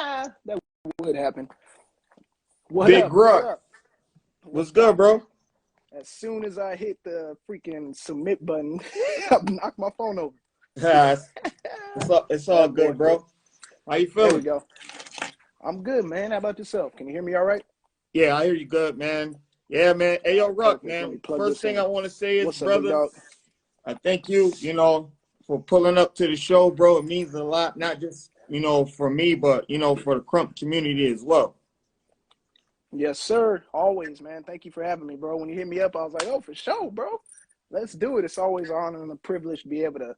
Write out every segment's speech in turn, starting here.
That would happen. What Big up? What Ruck. up? What's What's good, poppin'? bro? As soon as I hit the freaking submit button, I knocked my phone over. it's all Bad boy. good, bro. How you There we feeling? go. I'm good, man. How about yourself? Can you hear me all right? Yeah, I hear you good, man. Yeah, man. Hey, All yo, right, Ruck, perfect. Let me man. plug First this thing in. I want to say is, What's up, big brother, dog? I thank you, for pulling up to the show, bro. It means a lot, not just, for me, but, for the Krump community as well. Yes, sir. Always, man. Thank you for having me, bro. When you hit me up, I was like, oh, for sure, bro. Let's do it. It's always an honor and a privilege to be able to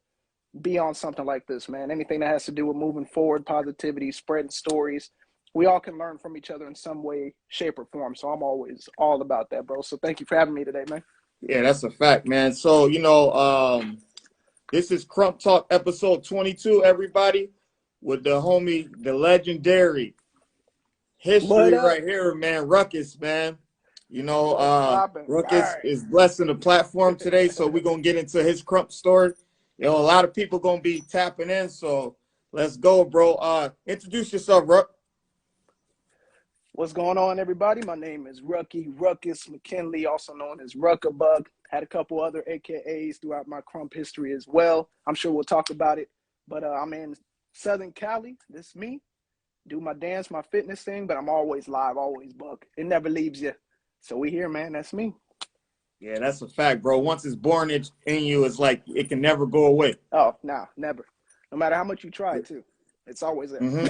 be on something like this, man. Anything that has to do with moving forward, positivity, spreading stories. We all can learn from each other in some way, shape, or form. So I'm always all about that, bro. So thank you for having me today, man. Yeah, that's a fact, man. So, this is Krump Talk episode 22, everybody, with the homie, the legendary What history up? right here, man. Rukus, man. What's popping? All Rukus right. is blessing the platform today, so we're gonna get into his Krump story. A lot of people gonna be tapping in, so let's go, bro. Introduce yourself, Ruck. What's going on, everybody? My name is Rukus McKinley, also known as Ruckabug. Had a couple other AKAs throughout my Krump history as well. I'm sure we'll talk about it. But I'm in Southern Cali. This is me. Do my dance, my fitness thing, but I'm always live, always buck. It never leaves you. So we here, man. That's me. Yeah, that's a fact, bro. Once it's born in you, it's like it can never go away. Oh, nah, never. No matter how much you try to, it's always there. Mm-hmm.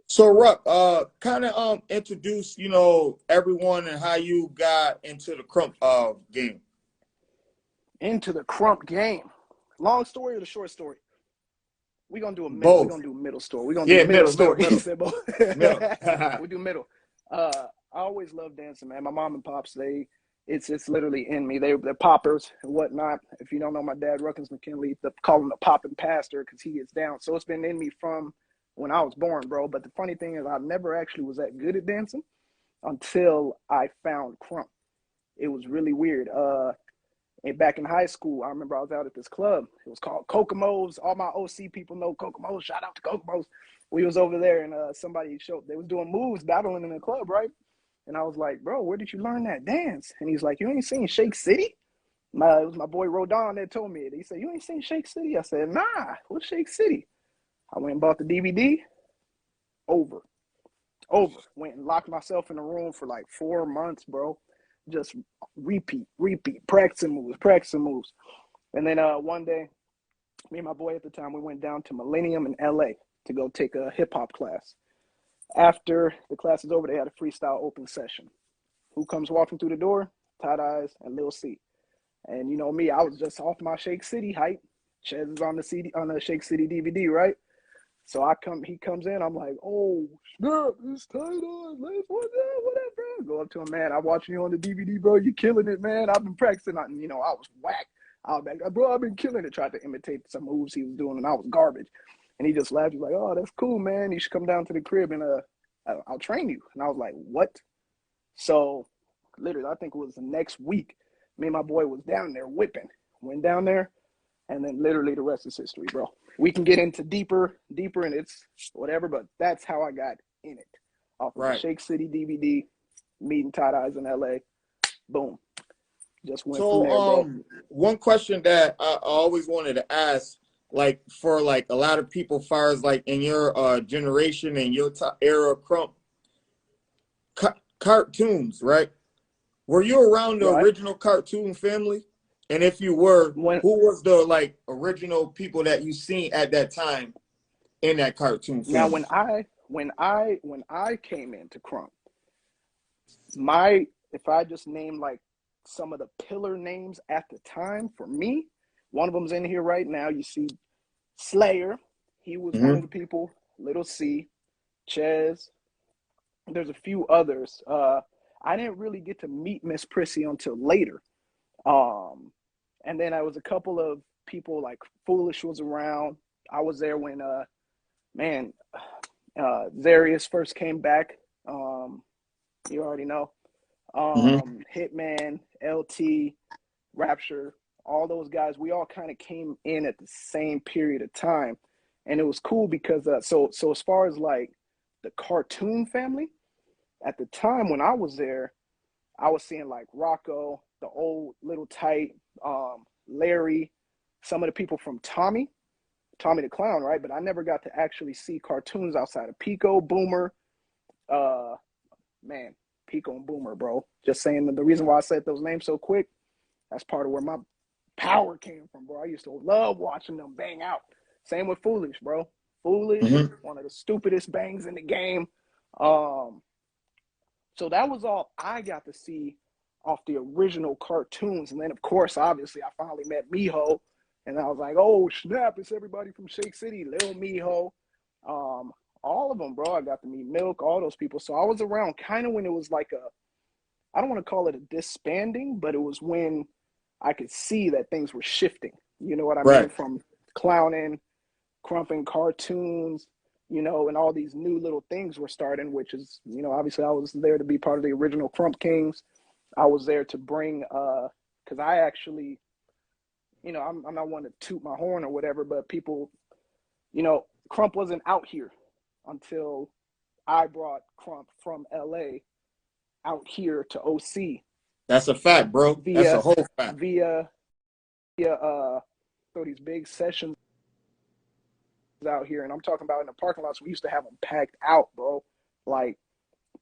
So, Ruck, kind of introduce, everyone and how you got into the Krump game. Into the Krump game. Long story or the short story? We're gonna do a middle. We're Both. gonna do middle story. We're gonna do Yeah, middle middle, middle, story. middle, middle. We do middle. I always loved dancing, man. My mom and pops, it's literally in me. They're poppers and whatnot. If you don't know my dad, Rukus McKinley, they call him the popping pastor because he gets down. So it's been in me from when I was born, bro. But the funny thing is, I never actually was that good at dancing until I found Krump. It was really weird. And back in high school, I remember I was out at this club. It was called Kokomo's. All my OC people know Kokomo's. Shout out to Kokomo's. We was over there and somebody showed, they was doing moves, battling in the club, right? And I was like, bro, where did you learn that dance? And he's like, you ain't seen Shake City? It was my boy Rodon that told me it. He said, you ain't seen Shake City? I said, nah, what's Shake City? I went and bought the DVD. Over. Went and locked myself in a room for like 4 months, bro. Just repeat, practicing moves. And then one day, me and my boy at the time, we went down to Millennium in LA to go take a hip hop class. After the class is over, they had a freestyle open session. Who comes walking through the door? Tight Eyes and Lil C. And you know me, I was just off my Shake City hype. Chez is on the CD on the Shake City DVD, right? So he comes in, I'm like, oh snap, it's Tight Eyes, what's up, bro? Go up to him, man. I'm watching you on the DVD, bro. You killing it, man. I've been practicing. I was whack. I was like, bro, I've been killing it. Tried to imitate some moves he was doing, and I was garbage. And he just laughed. He's like, oh, that's cool, man. You should come down to the crib and I'll train you. And I was like, what? So literally, I think it was the next week, me and my boy was down there whipping. Went down there, and then literally the rest is history, bro. We can get into deeper, and it's whatever, but that's how I got in it. Off of the Right. Shake City DVD, meeting Tight Eyes in LA. Boom. Just went from there, So, bro. one question that I always wanted to ask, like for like a lot of people, far as like in your generation and your era, Krump, cartoons, right? Were you around the Right. original cartoon family? And if you were, When who was the like original people that you seen at that time in that cartoon now family? when I came into Krump, if I just name like some of the pillar names at the time for me, one of them's in here right now. You see Slayer, he was one of Mm-hmm. the people. Little C, Chez. There's a few others. I didn't really get to meet Miss Prissy until later. Um, and then I was a couple of people like Foolish was around. I was there when man, Zarius first came back. You already know. Mm-hmm. Hitman, LT, Rapture, all those guys, we all kind of came in at the same period of time. And it was cool because so as far as like the cartoon family. At the time when I was there, I was seeing like Rocco, the old Little Tight, Larry, some of the people from Tommy the Clown, right? But I never got to actually see cartoons outside of Pico, Boomer, uh, man, Pico and Boomer, bro. Just saying that the reason why I said those names so quick, that's part of where my power came from, bro. I used to love watching them bang out. Same with Foolish, bro. Foolish, one of the stupidest bangs in the game. So that was all I got to see off the original cartoons. And then, of course, obviously, I finally met Miho. And I was like, oh, snap, it's everybody from Shake City, Lil Miho. All of them, bro. I got to meet Milk, all those people. So I was around kind of when it was like I don't want to call it a disbanding, but it was when I could see that things were shifting. You know what I mean? From clowning, crumping cartoons, you know, and all these new little things were starting, which is, you know, obviously I was there to be part of the original Krump Kings. I was there to bring, because I actually, you know, I'm not one to toot my horn or whatever, but people, you know, Krump wasn't out here until I brought Krump from LA out here to OC. That's a fact, bro. That's a whole fact. Via so these big sessions out here, and I'm talking about in the parking lots. We used to have them packed out, bro. Like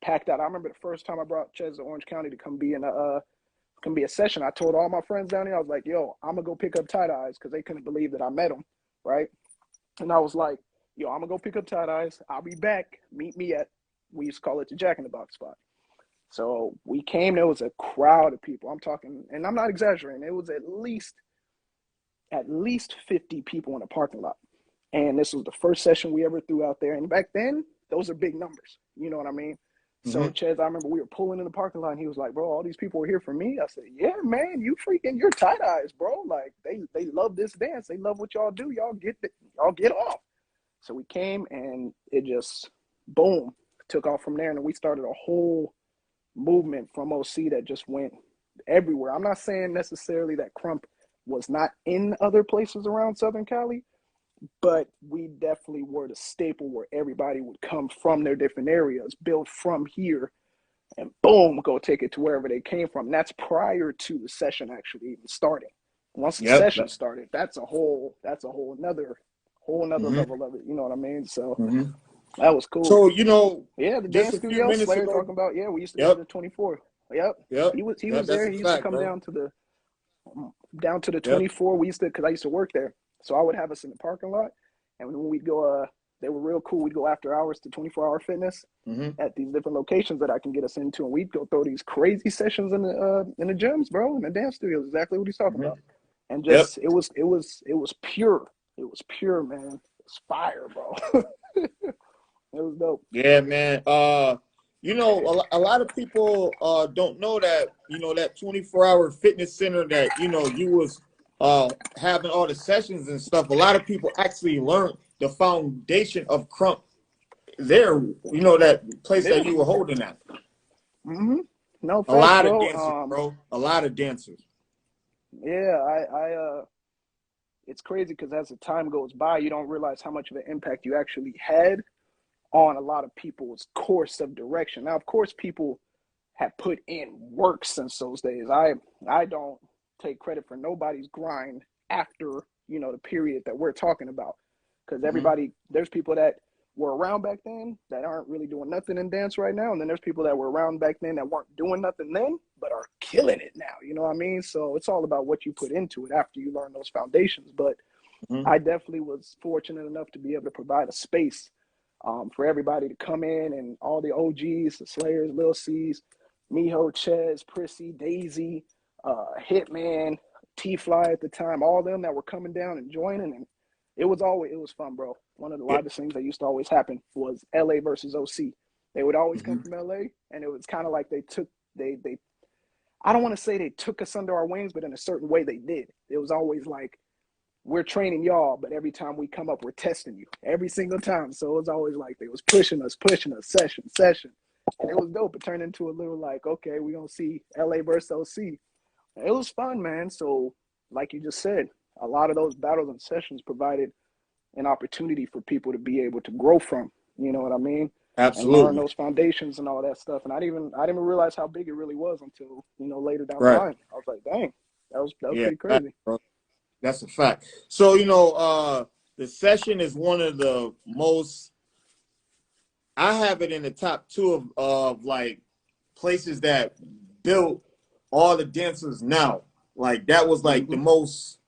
packed out. I remember the first time I brought Chez to Orange County to come be a session. I told all my friends down there, I was like, yo, I'm gonna go pick up Tight Eyes, because they couldn't believe that I met him, right? And I was like, yo, I'm gonna go pick up Tight Eyes. I'll be back. Meet me at, we used to call it the Jack in the Box spot. So we came, there was a crowd of people. I'm talking, and I'm not exaggerating, it was at least 50 people in the parking lot. And this was the first session we ever threw out there. And back then, those are big numbers. You know what I mean? So Chez, I remember we were pulling in the parking lot, and he was like, bro, all these people are here for me. I said, yeah, man, you're Tight Eyes, bro. Like they love this dance. They love what y'all do. Y'all get off. So we came, and it just, boom, took off from there. And we started a whole movement from OC that just went everywhere. I'm not saying necessarily that Krump was not in other places around Southern Cali, but we definitely were the staple where everybody would come from their different areas, build from here, and boom, go take it to wherever they came from. And that's prior to the session actually even starting. Once the session started, that's a whole another level of it. You know what I mean? So that was cool. So, you know, yeah, the dance studio Slayer ago, talking about, we used to go to the 24. He was there. He used to come down to the 24. We used to, because I used to work there. So I would have us in the parking lot, and when we'd go, they were real cool. We'd go after hours to 24-hour fitness at these different locations that I can get us into, and we'd go throw these crazy sessions in the gyms, bro, in the dance studios. Exactly what he's talking about. And just it was pure. It was pure, man. It was fire, bro. It was dope. Yeah, man. You know, a lot of people don't know that, you know, that 24-hour fitness center that, you know, you was having all the sessions and stuff. A lot of people actually learned the foundation of Krump there, you know, that place that you were holding at. No, a lot of dancers, bro. A lot of dancers. Yeah, I it's crazy because as the time goes by, you don't realize how much of an impact you actually had on a lot of people's course of direction. Now, of course, people have put in work since those days. I don't take credit for nobody's grind after, you know, the period that we're talking about, because everybody, there's people that were around back then that aren't really doing nothing in dance right now, and then there's people that were around back then that weren't doing nothing then but are killing it now. You know what I mean? So it's all about what you put into it after you learn those foundations. But I definitely was fortunate enough to be able to provide a space for everybody to come in, and all the OGs, the Slayers, Lil C's, Miho, Chez, Prissy, Daisy, Hitman, T-Fly at the time, all them that were coming down and joining. And it was fun, bro. One of the livest things that used to always happen was LA versus OC. They would always come from LA, and it was kind of like they I don't want to say they took us under our wings, but in a certain way they did. It was always like, we're training y'all, but every time we come up, we're testing you every single time. So it was always like they was pushing us, session. And it was dope. It turned into a little like, okay, we're going to see LA versus OC. It was fun, man. So like you just said, a lot of those battles and sessions provided an opportunity for people to be able to grow from. You know what I mean? and learn Absolutely. those foundations and all that stuff. And I didn't even realize how big it really was until, later down the Right. line. I was like, dang, that was Yeah. pretty crazy. That's a fact. So, the session is one of the most, I have it in the top two of like places that built all the dancers now. Like Hmm. that was like the most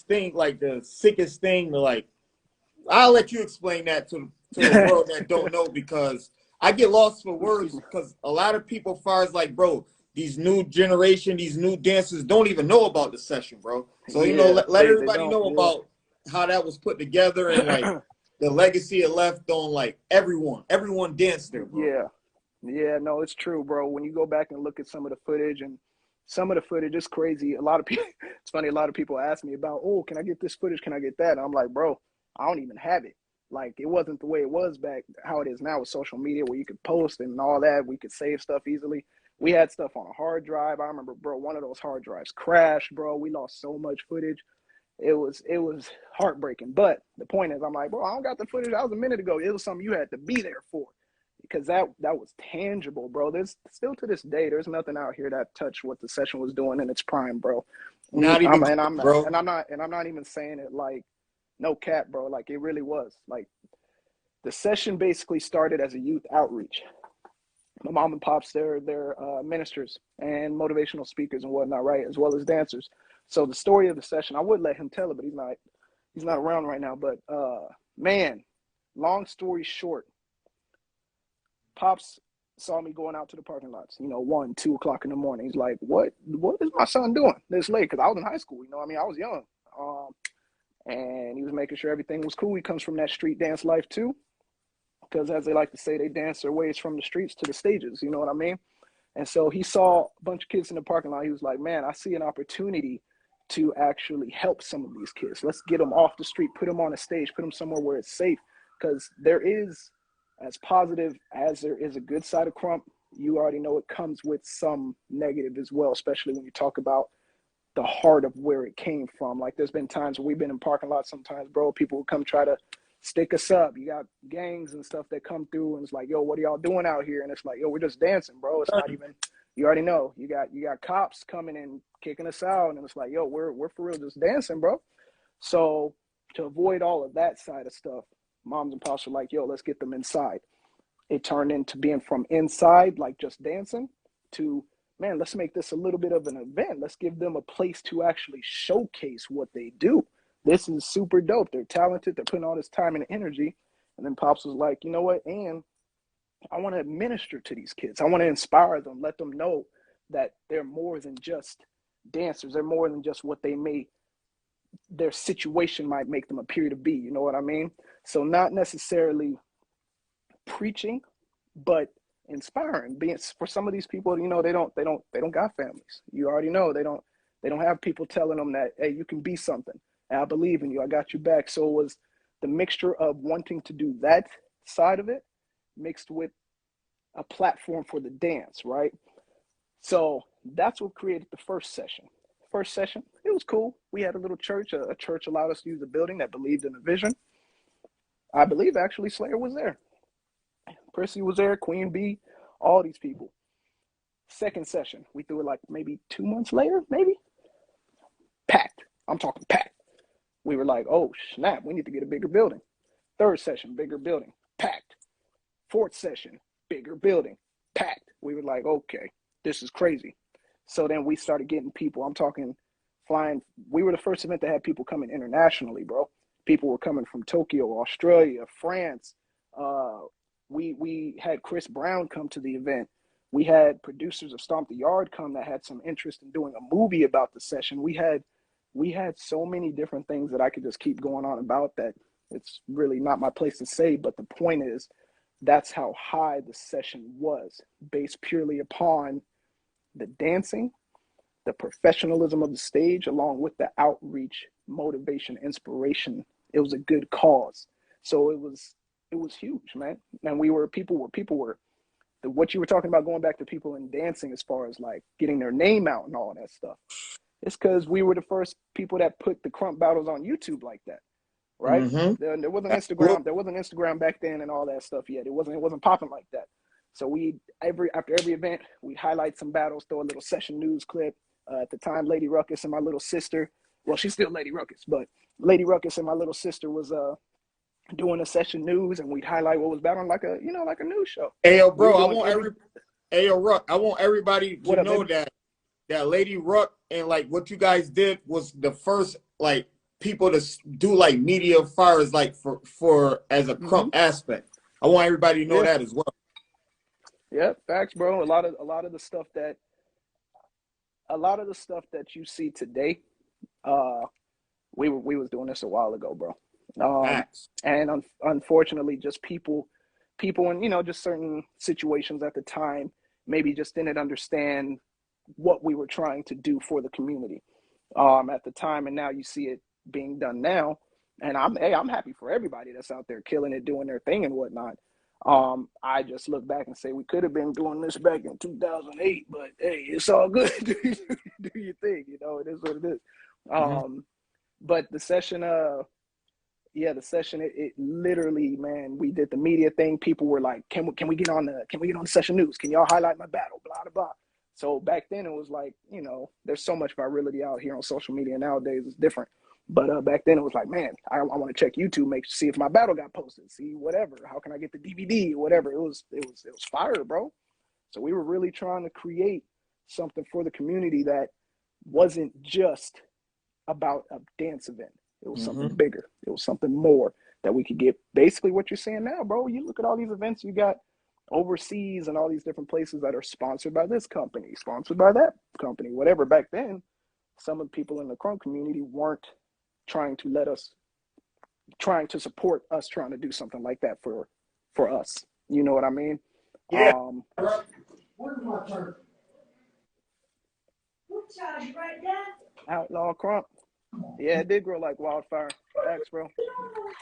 thing, like the sickest thing to like, I'll let you explain that to the world that don't know, because I get lost for Excuse words, me. because a lot of people, far as like, bro, these new generation, these new dancers don't even know about the session, bro. So, Yeah, let they everybody don't. know about how that was put together, and like Yeah. the legacy it left on like everyone danced there, bro. Yeah. Yeah, no, it's true, bro. When you go back and look at some of the footage, and some of the footage is crazy. A lot of people, it's funny, a lot of people ask me about, oh, can I get this footage? Can I get that? And I'm like, bro, I don't even have it. Like, it wasn't the way it was back, how it is now with social media, where you could post and all that. We could save stuff easily. We had stuff on a hard drive. I remember, bro, one of those hard drives crashed, bro. We lost so much footage. It was heartbreaking. But the point is, I'm like, bro, I don't got the footage. That was a minute ago. It was something you had to be there for, because that was tangible, bro. There's still, to this day, there's nothing out here that touched what the session was doing in its prime, bro. Not even close, bro. I'm not even saying it like no cap, bro. Like, it really was. Like, the session basically started as a youth outreach. My mom and pops, they're ministers and motivational speakers and whatnot, right, as well as dancers. So the story of the session, I would let him tell it, but he's not around right now. But man, long story short, pops saw me going out to the parking lots, 1, 2 o'clock in the morning. He's like, what is my son doing this late? Because I was in high school, I mean, I was young. And he was making sure everything was cool. He comes from that street dance life too, because as they like to say, they dance their ways from the streets to the stages, you know what I mean? And so he saw a bunch of kids in the parking lot. He was like, man, I see an opportunity to actually help some of these kids. Let's get them off the street, put them on a stage, put them somewhere where it's safe. Because there is, as positive as there is a good side of Krump, you already know it comes with some negative as well, especially when you talk about the heart of where it came from. Like, there's been times when we've been in parking lots sometimes, bro, people will come try to stick us up. You got gangs and stuff that come through, and it's like, yo, what are y'all doing out here? And it's like, yo, we're just dancing, bro. It's not even, you already know. You got cops coming and kicking us out, and it's like, yo, we're for real just dancing, bro. So to avoid all of that side of stuff, moms and pops were like, yo, let's get them inside. It turned into being from inside, like just dancing, to, man, let's make this a little bit of an event. Let's give them a place to actually showcase what they do. This is super dope. They're talented. They're putting all this time and energy. And then Pops was like, you know what? And I want to minister to these kids. I want to inspire them, let them know that they're more than just dancers. They're more than just what their situation might make them appear to be. You know what I mean? So not necessarily preaching, but inspiring. Being, for some of these people, they don't got families. You already know they don't have people telling them that, hey, you can be something. And I believe in you. I got you back. So it was the mixture of wanting to do that side of it mixed with a platform for the dance, right? So that's what created the first session. First session, it was cool. We had a little church. A church allowed us to use a building that believed in the vision. I believe actually Slayer was there. Prissy was there, Queen Bee, all these people. Second session, we threw it like maybe 2 months later, maybe. Packed. I'm talking packed. We were like, oh snap, we need to get a bigger building. Third session, bigger building, packed. Fourth session, bigger building, packed. We were like, okay, this is crazy. So then we started getting people. I'm talking flying. We were the first event that had people coming internationally, bro. People were coming from Tokyo, Australia, France. Uh, we had Chris Brown come to the event. We had producers of Stomp the Yard come that had some interest in doing a movie about the session. We had so many different things that I could just keep going on about that it's really not my place to say. But the point is, that's how high the session was, based purely upon the dancing, the professionalism of the stage, along with the outreach, motivation, inspiration. It was a good cause. So it was huge, man. And people were what you were talking about, going back to people in dancing as far as like getting their name out and all that stuff. It's because we were the first people that put the Krump battles on YouTube like that. right? Mm-hmm. There wasn't Absolutely. Instagram. There wasn't Instagram back then and all that stuff yet. It wasn't popping like that. So we after every event, we'd highlight some battles, throw a little session news clip. At the time, Lady Rukus and my little sister, well, she's still Lady Rukus, but Lady Rukus and my little sister was doing a session news, and we'd highlight what was battling like a like a news show. Hey, yo, We bro, were doing hey, yo, Ruck, I want everybody to what up, know baby? that Lady Ruck and like what you guys did was the first like people to do like media fires like for as a Mm-hmm. Krump aspect. I want everybody to know Yeah, that as well. yeah, facts, bro. A lot of the stuff that you see today, uh, we was doing this a while ago, bro. Facts. And unfortunately, just people in just certain situations at the time maybe just didn't understand what we were trying to do for the community at the time, and now you see it being done now. And I'm happy for everybody that's out there killing it, doing their thing and whatnot. I just look back and say we could have been doing this back in 2008, but hey, it's all good. Do your thing, it is what it is. Mm-hmm. But the session, the session, it literally, man, we did the media thing. People were like, can we get on the session news? Can y'all highlight my battle? Blah, blah, blah. So back then it was like, there's so much virality out here on social media nowadays. It's different. But back then it was like, man, I want to check YouTube, see if my battle got posted, see whatever. How can I get the DVD or whatever? It was fire, bro. So we were really trying to create something for the community that wasn't just about a dance event. It was something Mm-hmm. bigger. It was something more that we could get. Basically, what you're saying now, bro. You look at all these events you got overseas and all these different places that are sponsored by this company, sponsored by that company, whatever. Back then, some of the people in the Krump community weren't trying to support us trying to do something like that for us. You know what I mean? Yeah. Where's my turn? What charge right there? Outlaw Krump. Yeah, it did grow like wildfire. Thanks, bro.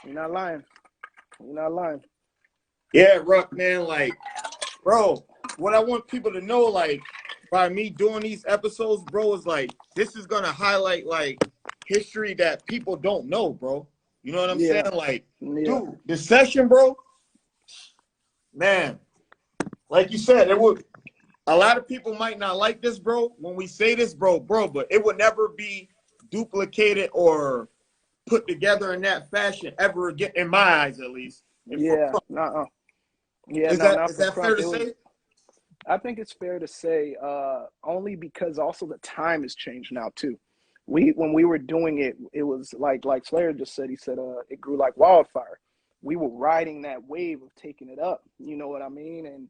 You're not lying. You're not lying. Yeah, Ruck, man, like, bro, what I want people to know, like, by me doing these episodes, bro, is like, this is gonna highlight like history that people don't know, bro. You know what I'm saying? Yeah. Like, Yeah. dude, the session, bro, man, like you said, it would a lot of people might not like this, bro, when we say this, bro, but it would never be duplicated or put together in that fashion ever again, in my eyes at least. And for Yeah. Krump. Yeah, Is no, that not is for that fair Krump. to say? I think it's fair to say, only because also the time has changed now too. When we were doing it, it was like Slayer just said. He said, it grew like wildfire. We were riding that wave of taking it up. You know what I mean?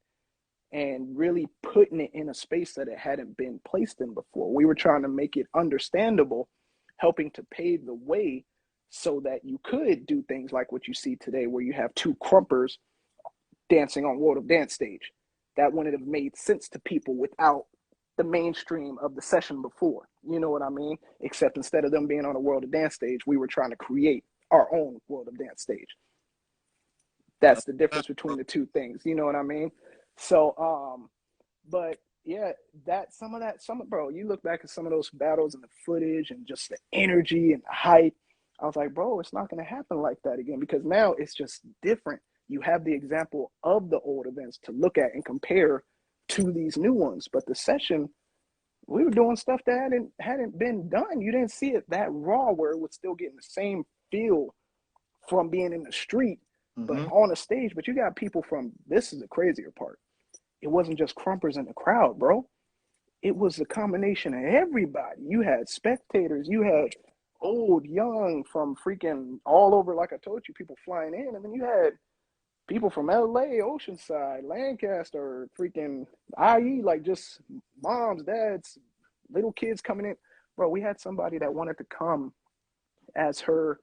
And really putting it in a space that it hadn't been placed in before. We were trying to make it understandable, helping to pave the way so that you could do things like what you see today, where you have two Krumpers dancing on World of Dance stage. That wouldn't have made sense to people without the mainstream of the session before. You know what I mean? Except instead of them being on a World of Dance stage, we were trying to create our own World of Dance stage. That's the difference between the two things. You know what I mean? So, but yeah, bro, you look back at some of those battles and the footage and just the energy and the hype. I was like, bro, it's not going to happen like that again, because now it's just different. You have the example of the old events to look at and compare to these new ones. But the session, we were doing stuff that hadn't been done. You didn't see it that raw, where it was still getting the same feel from being in the street, but Mm-hmm. on a stage. But you got people from, this is the crazier part. It wasn't just Krumpers in the crowd, bro. It was a combination of everybody. You had spectators, you had old, young, from freaking all over, like I told you, people flying in. And then you had people from LA, Oceanside, Lancaster, freaking IE, like just moms, dads, little kids coming in. Bro, we had somebody that wanted to come as her,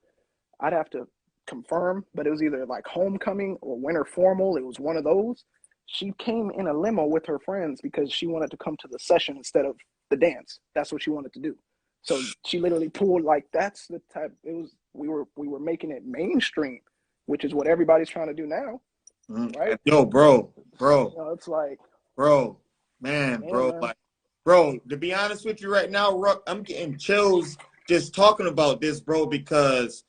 I'd have to confirm, but it was either like homecoming or winter formal. It was one of those. She came in a limo with her friends because she wanted to come to the session instead of the dance. That's what she wanted to do. So she literally pulled, like, that's the type. It was, we were making it mainstream, which is what everybody's trying to do now, right? Yo, bro, It's like, man, yeah, man. like, bro, to be honest with you right now, Ruck, I'm getting chills just talking about this, bro, because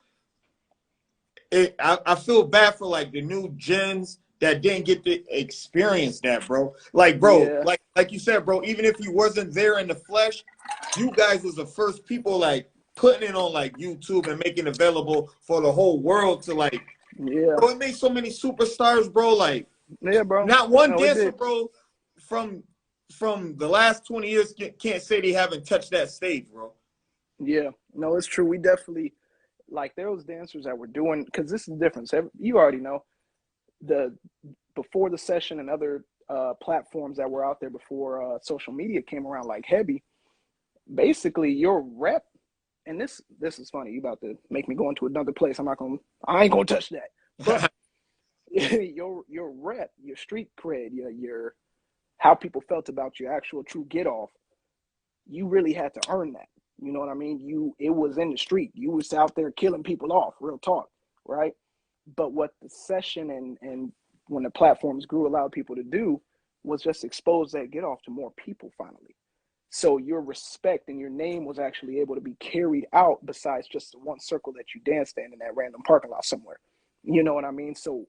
I feel bad for like the new gens that didn't get to experience that, bro. Like, bro, Yeah, like you said, bro, even if you wasn't there in the flesh, you guys was the first people like putting it on like YouTube and making it available for the whole world to like, yeah, bro, it made so many superstars, bro. Like, yeah, bro. not one No, it dancer, did. bro, from the last 20 years can't say they haven't touched that stage, bro. Yeah, no, it's true. We definitely like there was dancers that were doing because this is the difference. You already know the before the session and other platforms that were out there before social media came around like heavy. Basically, your rep, and this is funny. You about to make me go into another place. I ain't gonna touch that. But your rep, your street cred, your how people felt about your actual true get off, you really had to earn that. You know what I mean? It was in the street. You was out there killing people off, real talk, right? But what the session and when the platforms grew allowed people to do was just expose that get off to more people finally. So your respect and your name was actually able to be carried out besides just the one circle that you danced in that random parking lot somewhere. You know what I mean? So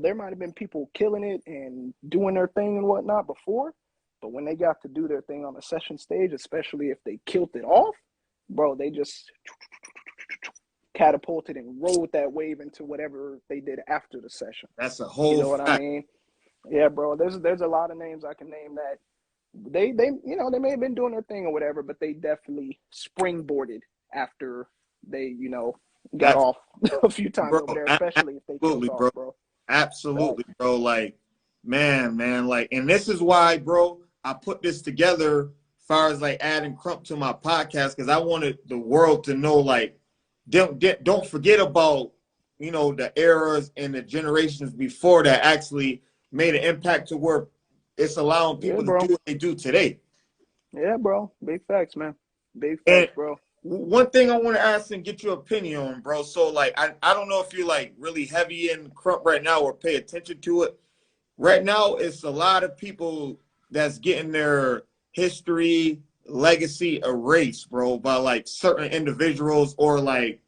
there might have been people killing it and doing their thing and whatnot before, but when they got to do their thing on the session stage, especially if they killed it off, bro, they just catapulted and rode that wave into whatever they did after the session. That's a You whole know what I fact. mean? Yeah, bro. There's a lot of names I can name that they they may have been doing their thing or whatever, but they definitely springboarded after they got Abs- off a few times Bro, over there, especially if they killed absolutely, off, bro. bro. Absolutely, Facts. bro. Like, man, like, and this is why, bro, I put this together as far as like adding Krump to my podcast because I wanted the world to know, like, don't forget about, the eras and the generations before that actually made an impact to where it's allowing Yeah, people to do bro. what they do today. Yeah, bro. Big facts, man. Big And facts, bro. one thing I want to ask and get your opinion on, bro. So, like, I don't know if you're like really heavy in Krump right now or pay attention to it. Right now, it's a lot of people that's getting their history, legacy erased, bro, by like certain individuals or like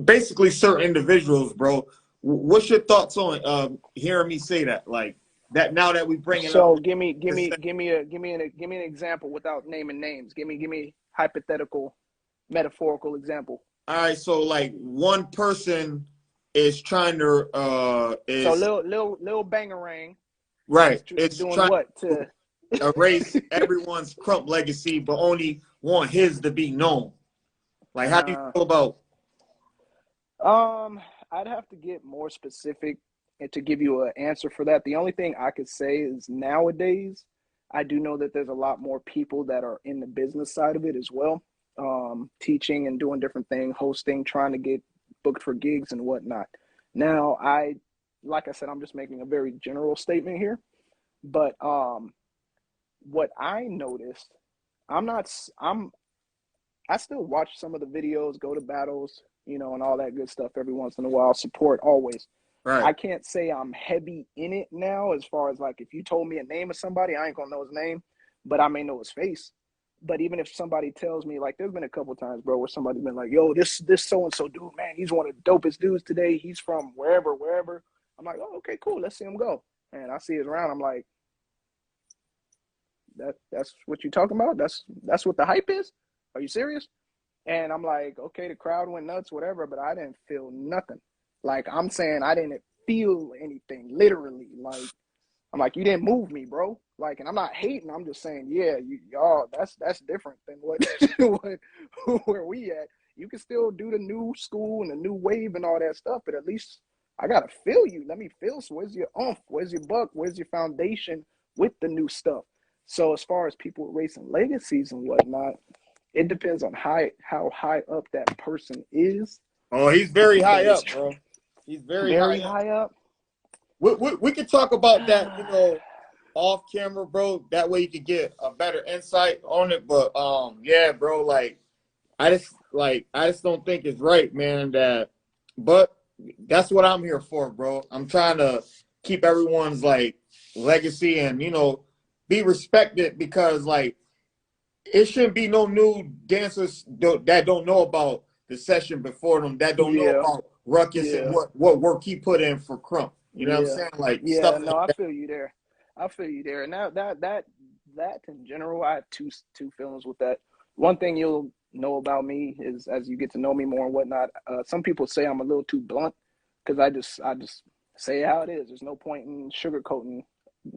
basically certain individuals, bro. What's your thoughts on hearing me say that? Like that now that we bringing up So give me an example without naming names. Give me hypothetical, metaphorical example. all right, so like one person is trying to So is Lil Bangarang right, is it's doing trying what to to erase everyone's Crump legacy, but only want his to be known. Like, how do you uh feel about? I'd have to get more specific and to give you an answer for that. The only thing I could say is nowadays, I do know that there's a lot more people that are in the business side of it as well, teaching and doing different things, hosting, trying to get booked for gigs and whatnot. Now, like I said, I'm just making a very general statement here, but what I noticed, I'm not, I'm, I still watch some of the videos, go to battles, and all that good stuff every once in a while, support always. Right. I can't say I'm heavy in it now as far as like if you told me a name of somebody, I ain't gonna know his name, but I may know his face. But even if somebody tells me, like there's been a couple times, bro, where somebody's been like, yo, this so and so dude, man, he's one of the dopest dudes today. He's from wherever. I'm like, oh, okay, cool, let's see him go. And I see his round, I'm like, that's what you talking about? That's what the hype is? Are you serious? And I'm like, okay, the crowd went nuts, whatever, but I didn't feel nothing. Like I'm saying I didn't feel anything, literally. Like I'm like, you didn't move me, bro. Like, and I'm not hating. I'm just saying, yeah, y'all, that's different than what, where we at. You can still do the new school and the new wave and all that stuff, but at least I gotta feel you. Let me feel. So where's your umph? Where's your buck? Where's your foundation with the new stuff? So as far as people racing legacies and whatnot, it depends on how high up that person is. Oh, he's very But high it's up, bro. He's very very high up. high up. We could talk about that, off camera, bro. That way you can get a better insight on it. But yeah, bro. Like, I just don't think it's right, man. But that's what I'm here for, bro. I'm trying to keep everyone's like legacy and be respected because like it shouldn't be no new dancers that don't know about the session before them, that don't know Yeah, about Rukus and Yeah, what work he put in for Krump. You know what I'm yeah, saying? Like yeah. stuff No, like I that. feel you there. I feel you there. And that in general, I have two feelings with that. One thing you'll know about me is as you get to know me more and whatnot. Some people say I'm a little too blunt because I just say how it is. There's no point in sugarcoating.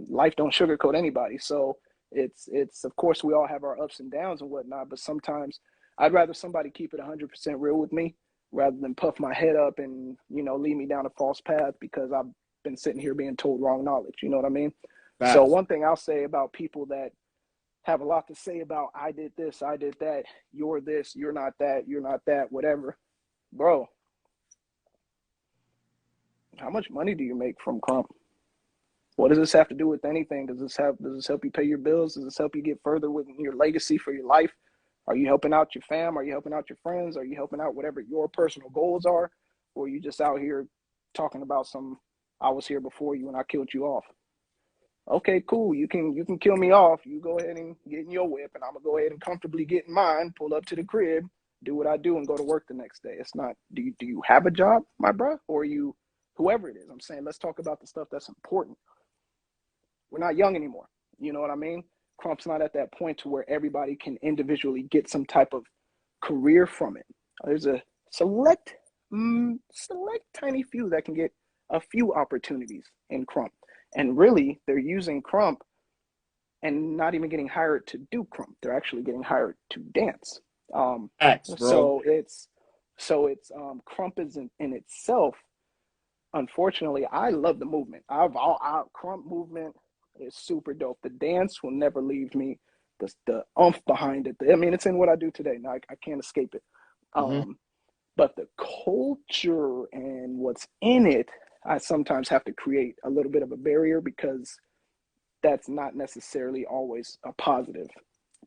Life don't sugarcoat anybody. So it's of course we all have our ups and downs and whatnot. But sometimes I'd rather somebody keep it 100% real with me rather than puff my head up and lead me down a false path because I've been sitting here being told wrong knowledge. You know what I mean? So Facts. one thing I'll say about people that have a lot to say about I did this, I did that, you're this, you're not that, whatever. Bro, how much money do you make from Krump? What does this have to do with anything? Does this help you pay your bills? Does this help you get further with your legacy for your life? Are you helping out your fam? Are you helping out your friends? Are you helping out whatever your personal goals are? Or are you just out here talking about some I was here before you and I killed you off? Okay, cool. You can kill me off. You go ahead and get in your whip, and I'm gonna go ahead and comfortably get in mine, pull up to the crib, do what I do, and go to work the next day. It's not. Do you have a job, my bro, or are you whoever it is? I'm saying let's talk about the stuff that's important. We're not young anymore. You know what I mean? Crump's not at that point to where everybody can individually get some type of career from it. There's a select, select tiny few that can get a few opportunities in Crump. And really, they're using Crump and not even getting hired to do Crump. They're actually getting hired to dance. Um, Facts, bro. so it's Crump is in itself. Unfortunately, I love the movement. Crump movement is super dope. The dance will never leave me. The umph behind it. I mean, it's in what I do today. Now I can't escape it. Hmm. Um, but the culture and what's in it, I sometimes have to create a little bit of a barrier because that's not necessarily always a positive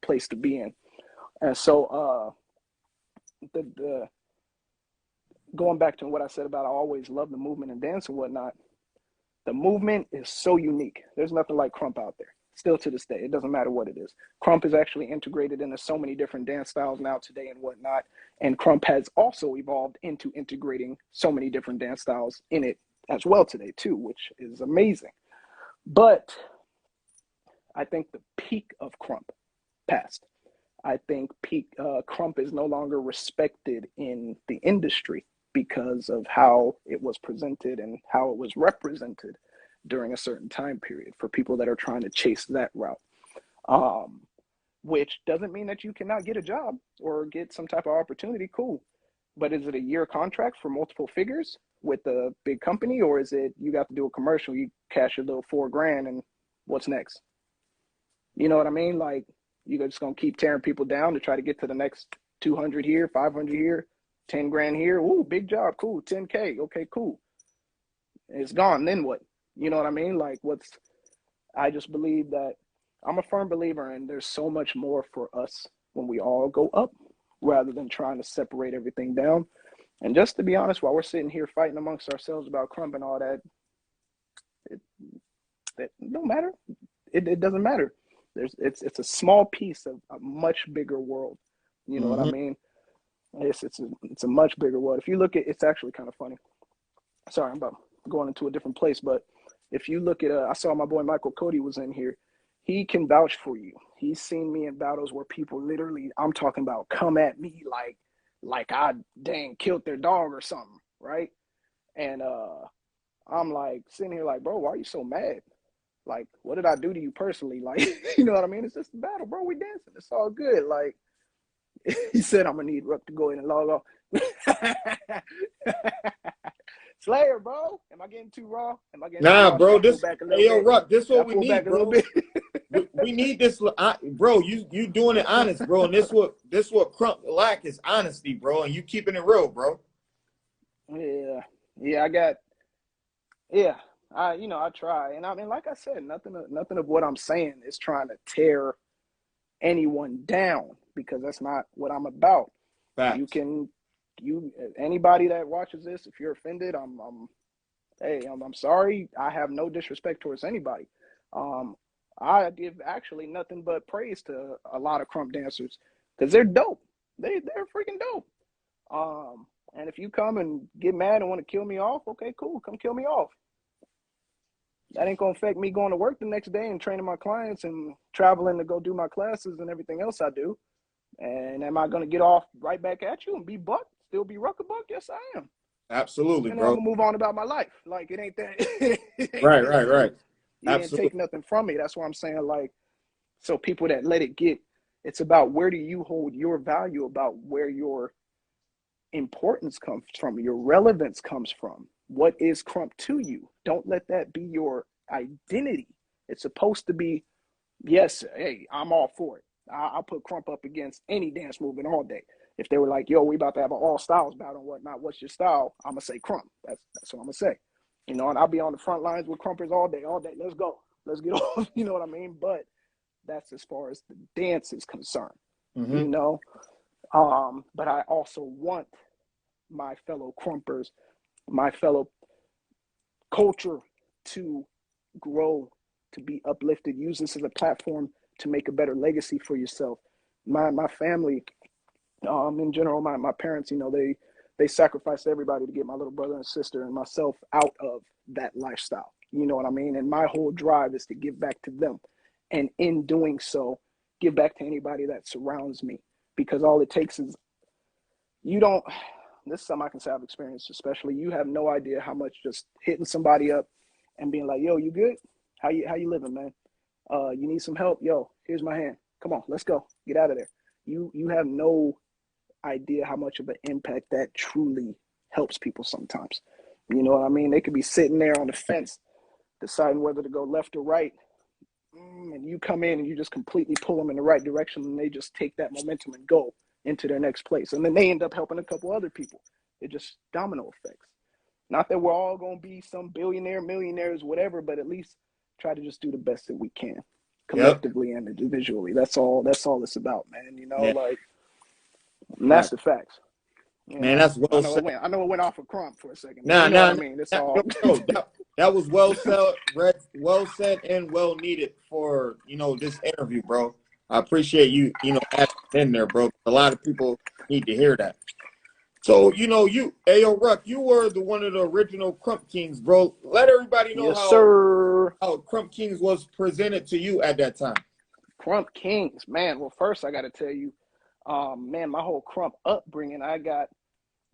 place to be in. And so, the going back to what I said about I always love the movement and dance and whatnot. The movement is so unique. There's nothing like Crump out there. Still to this day, it doesn't matter what it is. Crump is actually integrated into so many different dance styles now today and whatnot. And Crump has also evolved into integrating so many different dance styles in it as well today too, which is amazing. But I think the peak of Crump passed. I think peak Crump is no longer respected in the industry because of how it was presented and how it was represented during a certain time period for people that are trying to chase that route. Um, which doesn't mean that you cannot get a job or get some type of opportunity. Cool. But is it a year contract for multiple figures with a big company, or is it you got to do a commercial, you cash your little $4,000 and what's next? You know what I mean? Like you're just gonna keep tearing people down to try to get to the next 200 here, 500 here, 10 grand here. Ooh, big job, cool. 10K, okay, cool. It's gone. Then what? You know what I mean? Like what's? I just believe that I'm a firm believer, and there's so much more for us when we all go up, rather than trying to separate everything down. And just to be honest, while we're sitting here fighting amongst ourselves about Crump and all that, it, it don't matter. It doesn't matter. It's a small piece of a much bigger world. You know what I Hmm. mean? It's a much bigger world. If you look at it's actually kind of funny. Sorry, I'm about going into a different place, but if you look at I saw my boy Michael Cody was in here. He can vouch for you. He's seen me in battles where people literally I'm talking about come at me like I dang killed their dog or something, right? And I'm like sitting here like, bro, why are you so mad? Like, what did I do to you personally? Like, you know what I mean? It's just a battle, bro. We dancing. It's all good. Like, he said, I'm gonna need Ruck to go in and log off. Slayer, bro. Am I getting too raw? Am I getting too Nah, raw? Should bro. I pull This, back a little hey, yo, bit? Ruck. This Should I what we pull back need, a little bro. bit? We need this, bro. You doing it honest, bro. And this what Crump lack is honesty, bro. And you keeping it real, bro. Yeah, yeah. I got yeah. I try, and I mean, like I said, nothing of what I'm saying is trying to tear anyone down because that's not what I'm about. You Facts. can you anybody that watches this, if you're offended, I'm sorry. I have no disrespect towards anybody. Um, I give actually nothing but praise to a lot of Crump dancers because they're dope. They're freaking dope. Um, And if you come and get mad and want to kill me off, okay, cool, come kill me off. That ain't gonna affect me going to work the next day and training my clients and traveling to go do my classes and everything else I do. And am I gonna get off right back at you and be Buck, still be Rucker Buck? Yes, I am. Absolutely, And then I'm bro. gonna move on about my life. Like it ain't that. It ain't Right, that right, right. serious. You didn't Absolutely. take nothing from me. That's why I'm saying, like, so people that let it get, it's about where do you hold your value, about where your importance comes from, your relevance comes from. What is Krump to you? Don't let that be your identity. It's supposed to be, yes, hey, I'm all for it. I'll put Krump up against any dance movement all day. If they were like, yo, we about to have an all styles battle and whatnot, what's your style? I'm gonna say Krump. That's what I'm gonna say. You know, and I'll be on the front lines with Krumpers all day. Let's go. Let's get off. You know what I mean? But that's as far as the dance is concerned. Mm-hmm. You know, but I also want my fellow Krumpers, my fellow culture to grow, to be uplifted. Use this as a platform to make a better legacy for yourself. My family, in general, my parents, you know, they sacrificed everybody to get my little brother and sister and myself out of that lifestyle. You know what I mean? And my whole drive is to give back to them. And in doing so, give back to anybody that surrounds me. Because all it takes is, you don't, this is something I can say I've experienced, especially, you have no idea how much just hitting somebody up and being like, yo, you good? How you living, man? You need some help? Yo, here's my hand. Come on, let's go. Get out of there. You have no idea how much of an impact that truly helps people sometimes. You know what I mean? They could be sitting there on the fence deciding whether to go left or right. And you come in and you just completely pull them in the right direction, and they just take that momentum and go into their next place. And then they end up helping a couple other people. It just domino effects. Not that we're all going to be some billionaire, millionaires, whatever, but at least try to just do the best that we can Yep. collectively and individually. That's all it's about, man. You know, Yeah. like, and that's Right. the facts. You Man, know, that's well said. I know it went off of Krump for a second, but Nah, you know what nah, I nah, mean. It's nah, all no, that was well said, Red, well said and well needed for, you know, this interview, bro. I appreciate you, you know, adding in there, bro. A lot of people need to hear that. So, you know, Ayo Ruck, you were one of the original Krump Kings, bro. Let everybody know yes, sir. how Krump Kings was presented to you at that time. Krump Kings, man. Well, first I got to tell you, man, my whole Krump upbringing,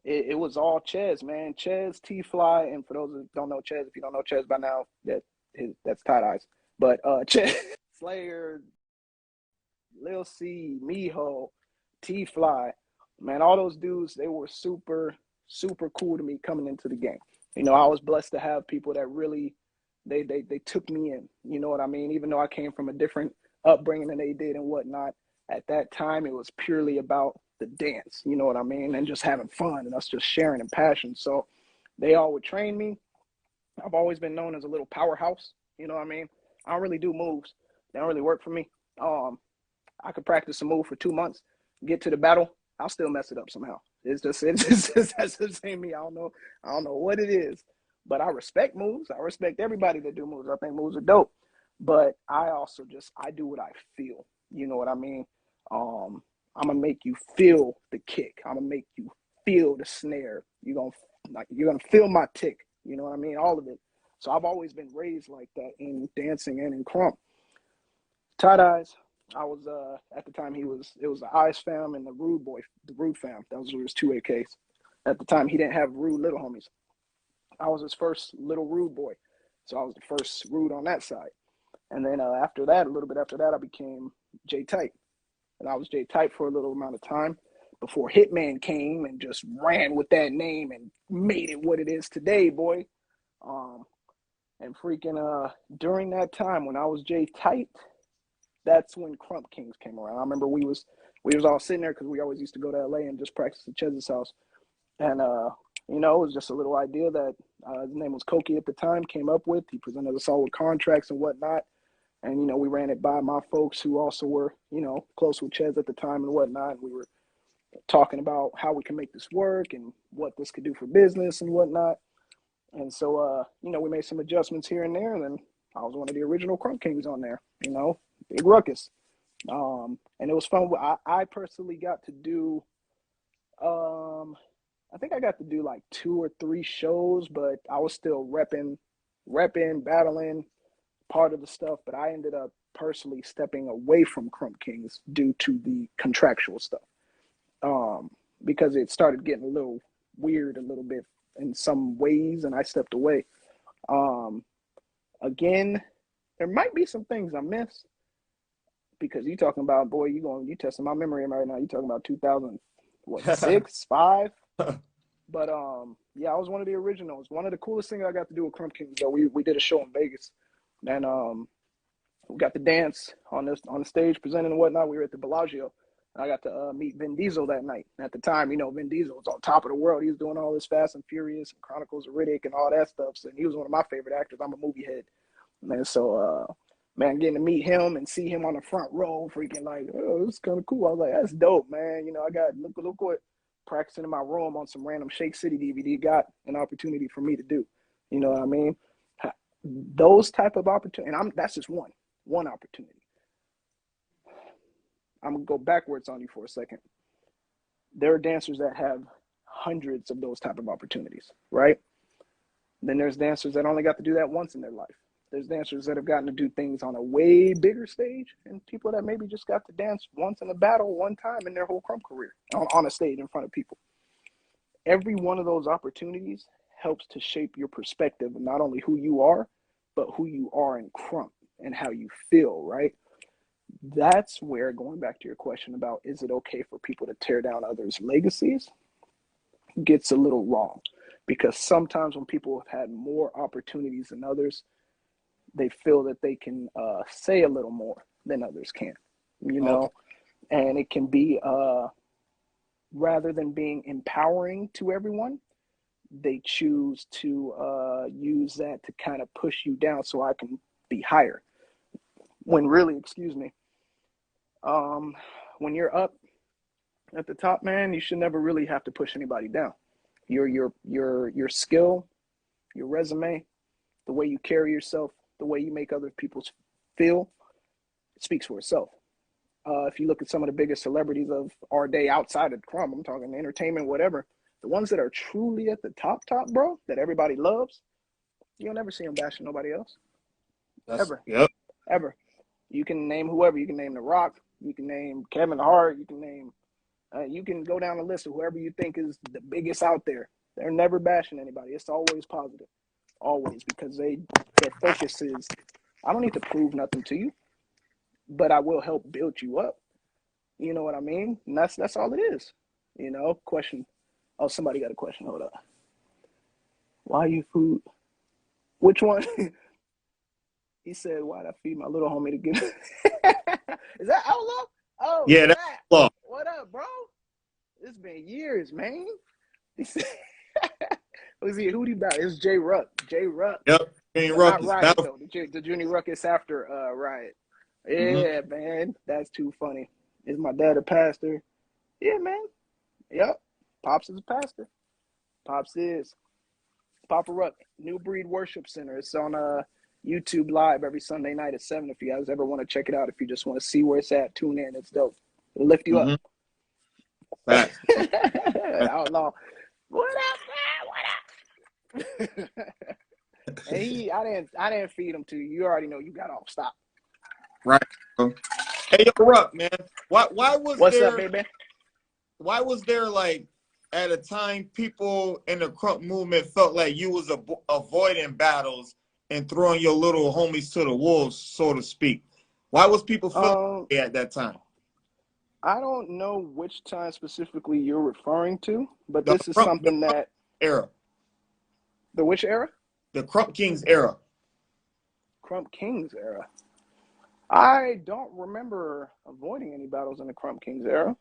it was all Chez, man. Chez, T-Fly, and for those who don't know Chez, if you don't know Chez by now, that's Tight Eyes. But Chez, Slayer, Lil C, Miho, T-Fly, man, all those dudes, they were super, super cool to me coming into the game. You know, I was blessed to have people that really, they took me in. You know what I mean? Even though I came from a different upbringing than they did and whatnot, at that time, it was purely about the dance, you know what I mean? And just having fun and us just sharing and passion. So they all would train me. I've always been known as a little powerhouse, you know what I mean? I don't really do moves. They don't really work for me. I could practice a move for 2 months, get to the battle, I'll still mess it up somehow. It's just that's the same me. I don't know what it is, but I respect moves. I respect everybody that do moves. I think moves are dope, but I do what I feel. You know what I mean? I'm gonna make you feel the kick. I'm gonna make you feel the snare. You're gonna feel my tick. You know what I mean? All of it. So I've always been raised like that in dancing and in Krump. Tight Eyes. I was at the time it was the Eyes fam and the Rude fam. That was his two AKs. At the time he didn't have Rude little homies. I was his first little Rude boy. So I was the first Rude on that side. And then after that, a little bit after that, I became J Tight. And I was J Tight for a little amount of time before Hitman came and just ran with that name and made it what it is today, boy. And freaking during that time when I was J Tight, that's when Krump Kings came around. I remember we was all sitting there because we always used to go to LA and just practice at Chez's house. And you know, it was just a little idea that his name was Koki at the time, came up with. He presented us all with contracts and whatnot. And, you know, we ran it by my folks who also were, you know, close with Chez at the time and whatnot. And we were talking about how we can make this work and what this could do for business and whatnot. And so, you know, we made some adjustments here and there. And then I was one of the original Krump Kings on there, you know, big Rukus. And it was fun. I personally got to do I think I got to do like 2 or 3 shows, but I was still battling part of the stuff. But I ended up personally stepping away from Krump Kings due to the contractual stuff, um, because it started getting a little weird a little bit in some ways, and I stepped away. Um, Again, there might be some things I missed because you talking about, boy, you testing my memory right now. You talking about 2000, what, 6, 5? But yeah, I was one of the originals. One of the coolest things I got to do with Krump Kings, though, we did a show in Vegas, and we got to dance on the stage, presenting and whatnot. We were at the Bellagio. I got to meet Vin Diesel that night. At the time, Vin Diesel was on top of the world. He was doing all this Fast and Furious and Chronicles of Riddick and all that stuff. So he was one of my favorite actors. I'm a movie head, man. So man, getting to meet him and see him on the front row, freaking like, oh, it's kind of cool. I was like, that's dope, man. I got look what practicing in my room on some random Shake City DVD got an opportunity for me to do. You know what I mean? Those type of opportunities, and that's just one opportunity. I'm gonna go backwards on you for a second. There are dancers that have hundreds of those type of opportunities, right? Then there's dancers that only got to do that once in their life. There's dancers that have gotten to do things on a way bigger stage, and people that maybe just got to dance once in a battle one time in their whole Krump career on a stage in front of people. Every one of those opportunities helps to shape your perspective of not only who you are, but who you are in Krump and how you feel, right? That's where, going back to your question about is it okay for people to tear down others' legacies, gets a little wrong. Because sometimes when people have had more opportunities than others, they feel that they can say a little more than others can, Okay. and it can be, rather than being empowering to everyone, they choose to use that to kind of push you down so I can be higher. When really, excuse me, when you're up at the top, man, you should never really have to push anybody down. Your skill, your resume, the way you carry yourself, the way you make other people feel, it speaks for itself. If you look at some of the biggest celebrities of our day outside of Crumb, I'm talking entertainment, whatever, the ones that are truly at the top, bro, that everybody loves, you'll never see them bashing nobody else. Ever. Yep. Ever. You can name whoever. You can name The Rock. You can name Kevin Hart. You can go down the list of whoever you think is the biggest out there. They're never bashing anybody. It's always positive. Always, because their focus is, I don't need to prove nothing to you, but I will help build you up. You know what I mean? And that's all it is. Question. Oh, somebody got a question. Hold up. Why you food? Which one? He said, why'd I feed my little homie to get Is that Outlaw? Oh, Yeah, that's snap. law. What up, bro? It's been years, man. He said, who'd he about? It's J Ruck. J Ruck. Yep. Junior But not Rukus. Riot, though. The Junior Ruckus after Riot. Yeah, man. That's too funny. Is my dad a pastor? Yeah, man. Yep. Pops is a pastor. Pops is. Papa Ruck, New Breed Worship Center. It's on YouTube Live every Sunday night at 7. If you guys ever want to check it out, if you just want to see where it's at, tune in. It's dope. It'll lift you up. Facts. Outlaw. What up, man? What up? And I didn't feed him to you. You already know you got off. Stop. Right. Hey, yo, Ruck, man. Why was What's there? up, baby? Why was there, like, at a time people in the Krump movement felt like you was avoiding battles and throwing your little homies to the wolves, so to speak? Why was people feeling at that time? I don't know which time specifically you're referring to, but The this is Krump, something that era. The which era? The Krump Kings era. Krump Kings era. I don't remember avoiding any battles in the Krump Kings era.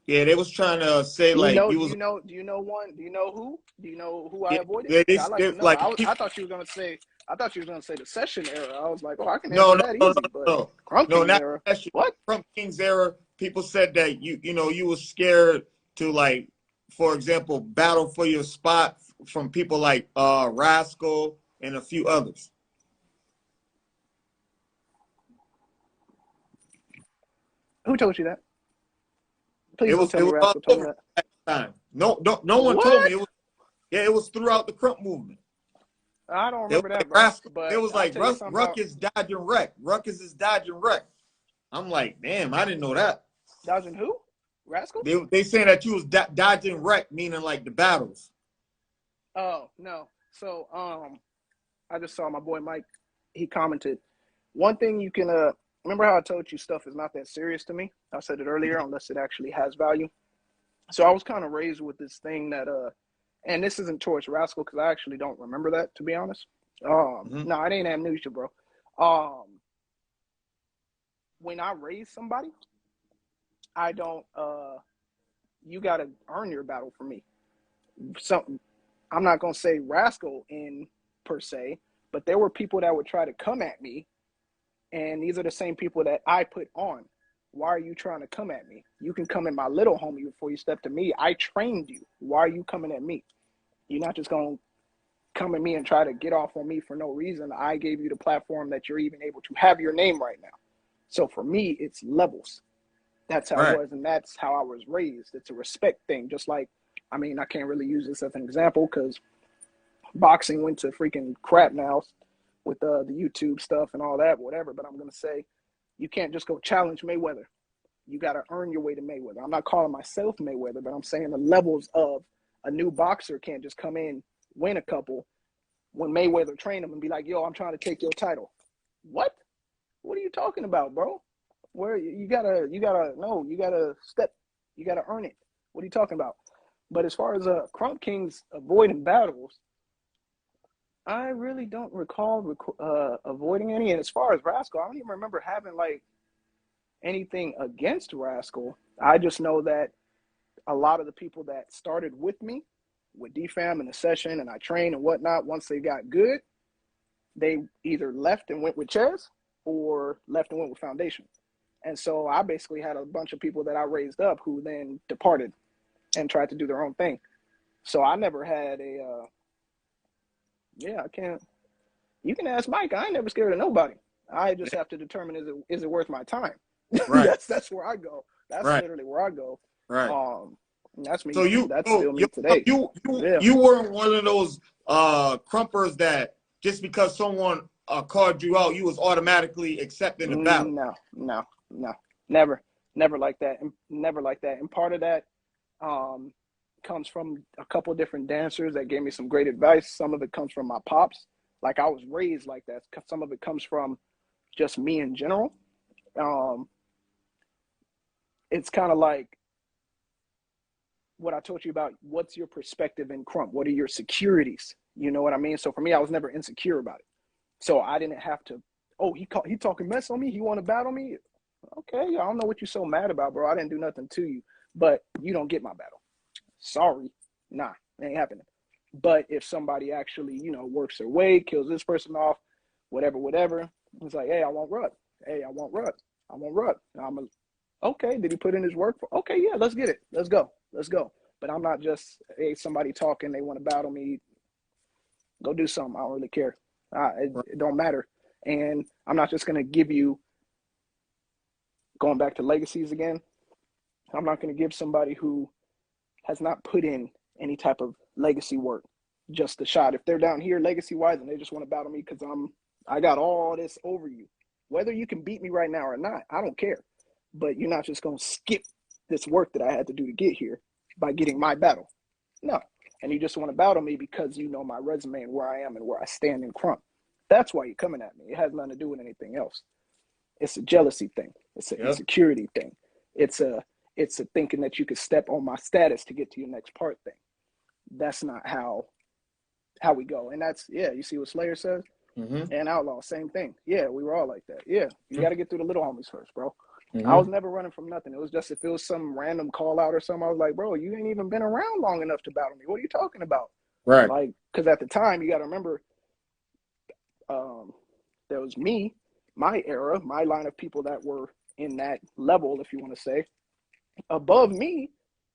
Yeah, they was trying to say Do you like know? you Do was. you know? Do you know one? Do you know who? Do you know who I Yeah, avoided? I'd like they to know. like I thought you were gonna say. I thought you were gonna say the Session era. I was like, oh, I can no, answer no, that no, easy. no, But no, Krump no, Kings not era. that shit. What? Krump Kings era. People said that you was scared to, like, for example, battle for your spot from people like Rascal and a few others. Who told you that? It Please don't was tell me all Rascal told me over. that. time. No one told me. What? It was throughout the Krump movement. I don't It was remember that, like bro. Rascal. It But was I'll like tell you something about Ruckus dodging wreck. Ruckus is dodging wreck. I'm like, damn, I didn't know that. dodging who? Rascal? They saying that you was dodging wreck, meaning like the battles. Oh no. So I just saw my boy Mike. He commented. One thing you can remember how I told you stuff is not that serious to me. I said it earlier unless it actually has value. So I was kind of raised with this thing that and this isn't towards Rascal because I actually don't remember that, to be honest. No, it ain't amnesia, bro. When I raise somebody, I don't you gotta earn your battle for me. Something I'm not gonna say Rascal in per se, but there were people that would try to come at me, and these are the same people that I put on. Why are you trying to come at me? You can come at my little homie before you step to me. I trained you. Why are you coming at me? You're not just gonna come at me and try to get off on me for no reason. I gave you the platform that you're even able to have your name right now. So for me, it's levels. That's how it was, and that's how I was raised. It's a respect thing. Just like, I mean, I can't really use this as an example because boxing went to freaking crap now with the YouTube stuff and all that, whatever. But I'm gonna say, you can't just go challenge Mayweather. You got to earn your way to Mayweather. I'm not calling myself Mayweather, but I'm saying the levels of a new boxer can't just come in, win a couple, when Mayweather trained him and be like, yo, I'm trying to take your title. What? What are you talking about, bro? Where you gotta step, you gotta earn it. What are you talking about? But as far as Krump Kings avoiding battles, I really don't recall avoiding any. And as far as Rascal, I don't even remember having like anything against Rascal. I just know that a lot of the people that started with me with DFAM and the session and I trained and whatnot, once they got good, they either left and went with Ches or left and went with Foundation. And so I basically had a bunch of people that I raised up who then departed and tried to do their own thing. So I never had I can't. You can ask Mike. I ain't never scared of nobody. I just have to determine is it worth my time. Right. that's where I go. That's right. literally where I go. Right. That's me. So that's still me today. You weren't one of those crumpers that just because someone called you out, you was automatically accepting the battle. No, never like that, never like that. And part of that comes from a couple of different dancers that gave me some great advice. Some of it comes from my pops. Like I was raised like that. Some of it comes from just me in general. It's kind of like what I told you about. What's your perspective in Krump? What are your securities? You know what I mean? So for me, I was never insecure about it. So I didn't have to, he talking mess on me. He want to battle me. Okay, I don't know what you're so mad about, bro. I didn't do nothing to you, but you don't get my battle. Sorry. Nah, it ain't happening. But if somebody actually, works their way, kills this person off, whatever, it's like, hey, I want Rut. Hey, I want Rut. I want Rut. Okay, did he put in his work? Okay, yeah, let's get it. Let's go. But I'm not just, hey, somebody talking, they want to battle me. Go do something. I don't really care. It don't matter. And I'm not just going to give you, going back to legacies again, I'm not going to give somebody who has not put in any type of legacy work just a shot. If they're down here legacy-wise and they just want to battle me because I got all this over you, whether you can beat me right now or not, I don't care. But you're not just going to skip this work that I had to do to get here by getting my battle. No. And you just want to battle me because you know my resume and where I am and where I stand in Krump. That's why you're coming at me. It has nothing to do with anything else. It's a jealousy thing. It's an insecurity thing. It's a thinking that you could step on my status to get to your next part thing. That's not how we go. And that's, you see what Slayer says? Mm-hmm. And Outlaw, same thing. Yeah, we were all like that. Yeah, you got to get through the little homies first, bro. Mm-hmm. I was never running from nothing. It was just if it was some random call out or something, I was like, bro, you ain't even been around long enough to battle me. What are you talking about? Right. Like, because at the time, you got to remember, there was me, my era, my line of people that were in that level, if you want to say. Above me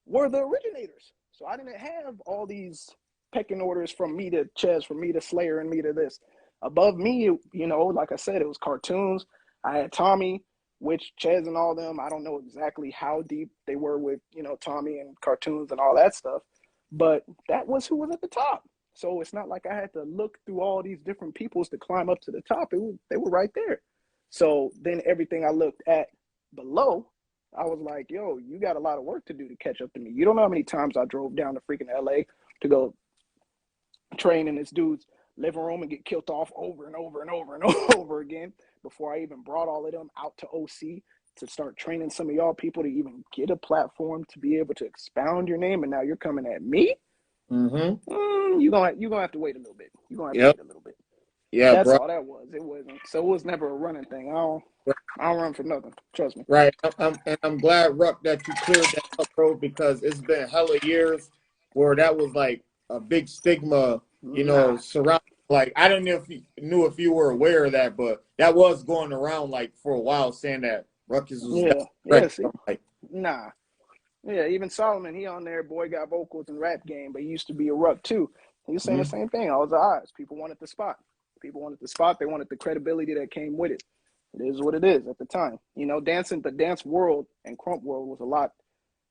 were the originators. So I didn't have all these pecking orders from me to Ches, from me to Slayer, and me to this. Above me, like I said, it was cartoons. I had Tommy, which Ches and all them, I don't know exactly how deep they were with, Tommy and cartoons and all that stuff, but that was who was at the top. So it's not like I had to look through all these different peoples to climb up to the top. They were right there. So then everything I looked at below, I was like, yo, you got a lot of work to do to catch up to me. You don't know how many times I drove down to freaking LA to go train in this dude's living room and get killed off over and over and over and over again before I even brought all of them out to OC to start training some of y'all people to even get a platform to be able to expound your name. And now you're coming at me? You're gonna have to wait a little bit. You're gonna have to wait a little bit. Yeah, that's bro. all that was. It wasn't. So it was never a running thing. I don't run for nothing. Trust me. Right. I'm glad, Ruck, that you cleared that up, bro, because it's been hella years where that was like a big stigma, surrounding. Like, I don't know if you knew if you were aware of that, but that was going around like for a while saying that Ruckus was Nah. Yeah, even Solomon, he on there, boy got vocals and rap game, but he used to be a Ruck too. He was saying the same thing. All the eyes. People wanted the spot. They wanted the credibility that came with it. It is what it is at the time. The dance world and Krump world was a lot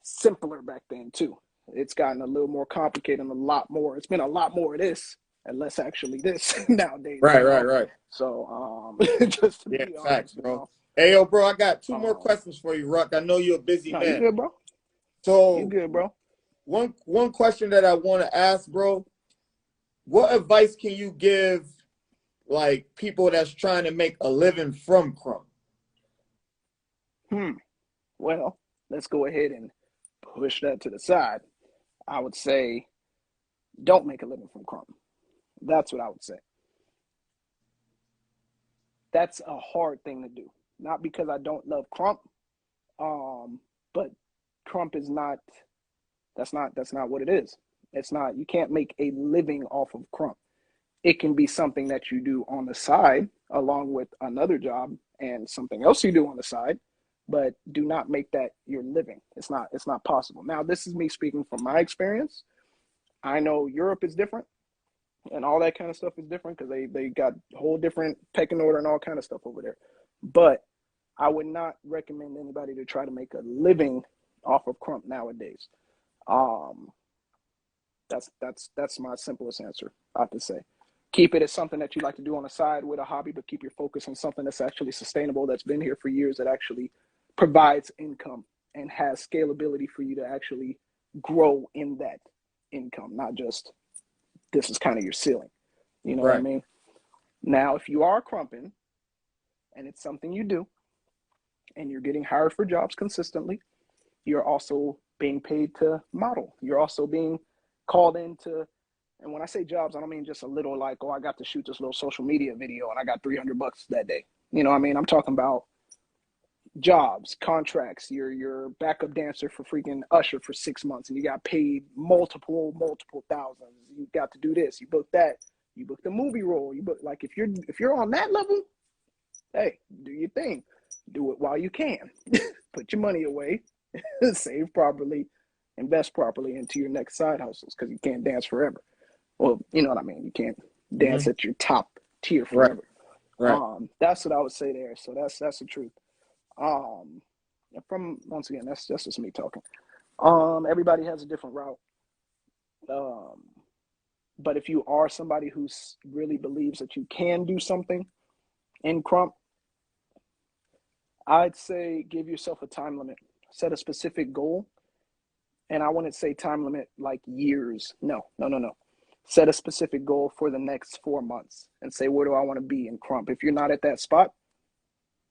simpler back then too. It's gotten a little more complicated and a lot more. It's been a lot more of this and less actually this nowadays. Right. So, just to be honest, facts, bro. Hey, yo, bro, I got two more questions for you, Ruck. I know you're a busy man. You good, bro? So, you good, bro? One question that I want to ask, bro, what advice can you give, like, people that's trying to make a living from Krump? Well, let's go ahead and push that to the side. I would say don't make a living from Krump. That's what I would say. That's a hard thing to do. Not because I don't love Krump, but Krump is not, that's not what it is. It's not, you can't make a living off of Krump. It can be something that you do on the side along with another job and something else you do on the side, but do not make that your living. It's not possible. Now, this is me speaking from my experience. I know Europe is different and all that kind of stuff is different because they got a whole different pecking order and all kind of stuff over there. But I would not recommend anybody to try to make a living off of Krump nowadays. That's my simplest answer, I have to say. Keep it as something that you like to do on the side with a hobby, but keep your focus on something that's actually sustainable, that's been here for years, that actually provides income and has scalability for you to actually grow in that income, not just this is kind of your ceiling. You know what I mean? Now, if you are Krumping and it's something you do and you're getting hired for jobs consistently, you're also being paid to model. You're also being called into, and when I say jobs, I don't mean just a little like, oh, I got to shoot this little social media video and I got $300 that day. You know what I mean? I'm talking about jobs, contracts. You're backup dancer for freaking Usher for 6 months and you got paid multiple thousands. You got to do this, you booked that, you booked a movie role, you book, like if you're on that level, hey, do your thing. Do it while you can. Put your money away, save properly, invest properly into your next side hustles, because you can't dance forever. Well, you know what I mean? You can't dance at your top tier forever. Right. That's what I would say there. So that's the truth. Once again, that's just me talking. Everybody has a different route. But if you are somebody who really believes that you can do something in Krump, I'd say give yourself a time limit. Set a specific goal. And I wouldn't say time limit like years. No. Set a specific goal for the next 4 months and say, where do I want to be in Krump? If you're not at that spot,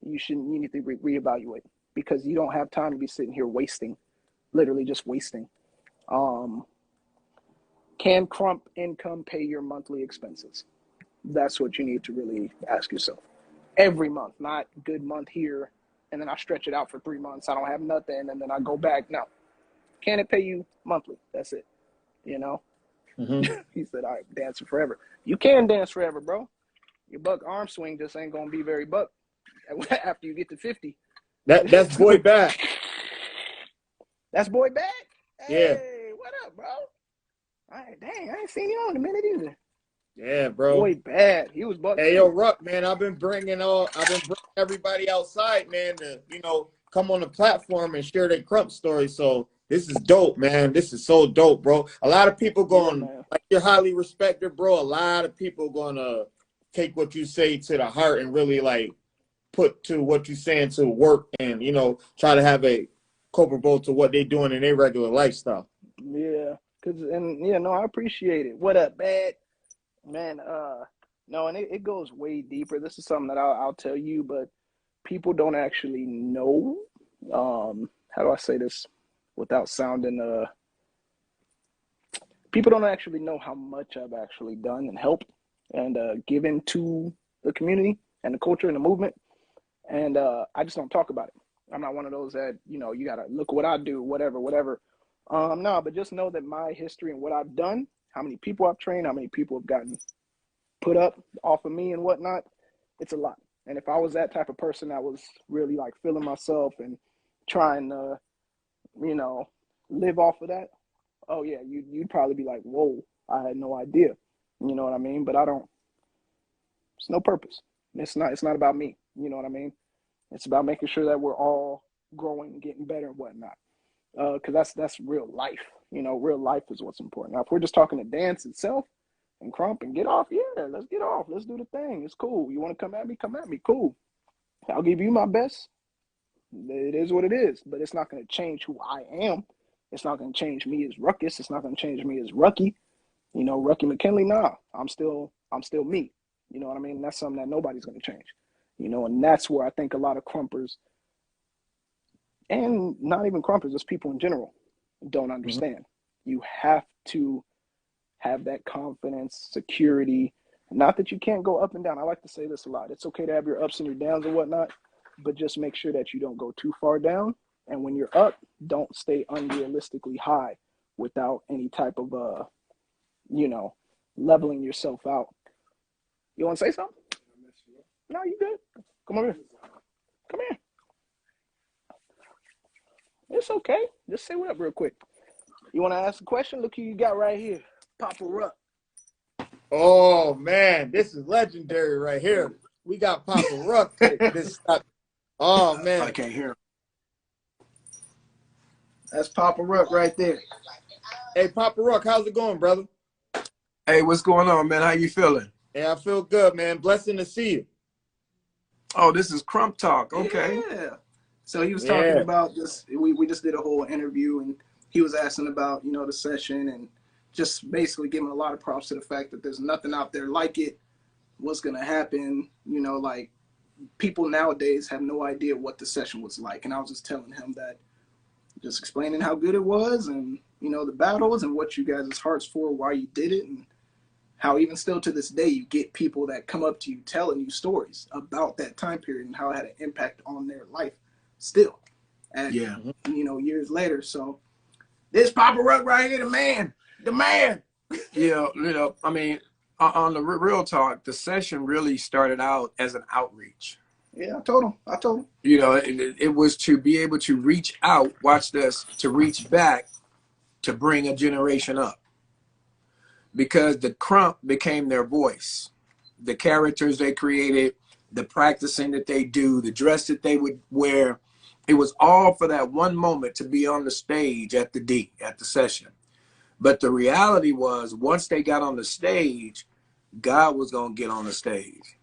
you need to reevaluate, because you don't have time to be sitting here wasting, literally just wasting. Can Krump income pay your monthly expenses? That's what you need to really ask yourself. Every month, not good month here, and then I stretch it out for 3 months. I don't have nothing, and then I go back. No. Can it pay you monthly? That's it. You know? He said, all right, dancing forever. You can dance forever, bro. Your buck arm swing just ain't going to be very buck after you get to 50. That's boy back. That's boy back? Hey, what up, bro? All right, dang, I ain't seen you on in a minute either. Yeah, bro. Boy, bad. He was buck Hey, yo, too. Ruck, man, I've been bringing everybody outside, man, to, come on the platform and share their Krump story. So this is dope, man. This is so dope, bro. A lot of people Yeah, going, man. like, you're highly respected, bro. A lot of people going to take what you say to the heart and really, like, put to what you're saying to work and, try to have a comparable to what they're doing in their regular lifestyle. Yeah. No, I appreciate it. What up, bad? Man, no, and it goes way deeper. This is something that I'll tell you, but people don't actually know. How do I say this without sounding people don't actually know how much I've actually done and helped and given to the community and the culture and the movement. And I just don't talk about it. I'm not one of those that, you gotta look what I do, whatever. No, but just know that my history and what I've done, how many people I've trained, how many people have gotten put up off of me and whatnot, it's a lot. And if I was that type of person that was really like feeling myself and trying to, live off of that, oh yeah, you'd probably be like, whoa, I had no idea. You know what I mean? But I don't. It's no purpose. It's not about me. You know what I mean? It's about making sure that we're all growing and getting better and whatnot. Because that's real life. Real life is what's important. Now, if we're just talking to dance itself and Krump and get off, yeah, let's get off. Let's do the thing. It's cool. You want to come at me? Come at me. Cool. I'll give you my best. It is what it is. But it's not going to change who I am. It's not going to change me as Rukus. It's not going to change me as Rucky. Rucky McKinley. Nah, I'm still me. You know what I mean? And that's something that nobody's going to change. And that's where I think a lot of Krumpers, and not even Krumpers, just people in general, don't understand. Mm-hmm. You have to have that confidence, security. Not that you can't go up and down. I like to say this a lot. It's okay to have your ups and your downs and whatnot, but just make sure that you don't go too far down. And when you're up, don't stay unrealistically high without any type of, leveling yourself out. You want to say something? No, you good. Come over here. Come here. It's okay. Just say what up real quick. You want to ask a question? Look who you got right here. Papa Ruck. Oh, man. This is legendary right here. We got Papa Ruck. Oh, man. I can't hear him. That's Papa Ruck right there. Hey, Papa Ruck, how's it going, brother? Hey, what's going on, man? How you feeling? Hey, I feel good, man. Blessing to see you. Oh, this is Krump Talk. Okay. Yeah. So he was talking about this. We just did a whole interview, and he was asking about, the session and just basically giving a lot of props to the fact that there's nothing out there like it. What's going to happen, like people nowadays have no idea what the session was like. And I was just telling him that, just explaining how good it was and, the battles and what you guys' heart's for, why you did it, and how even still to this day you get people that come up to you telling you stories about that time period and how it had an impact on their life still. And, years later. So this Papa Ruck right here, the man. Yeah, I mean, on the real talk, the session really started out as an outreach. Yeah, I told him. It was to be able to reach out, watch this, to reach back, to bring a generation up. Because the Krump became their voice. The characters they created, the practicing that they do, the dress that they would wear, it was all for that one moment to be on the stage at the session. But the reality was, once they got on the stage, God was going to get on the stage.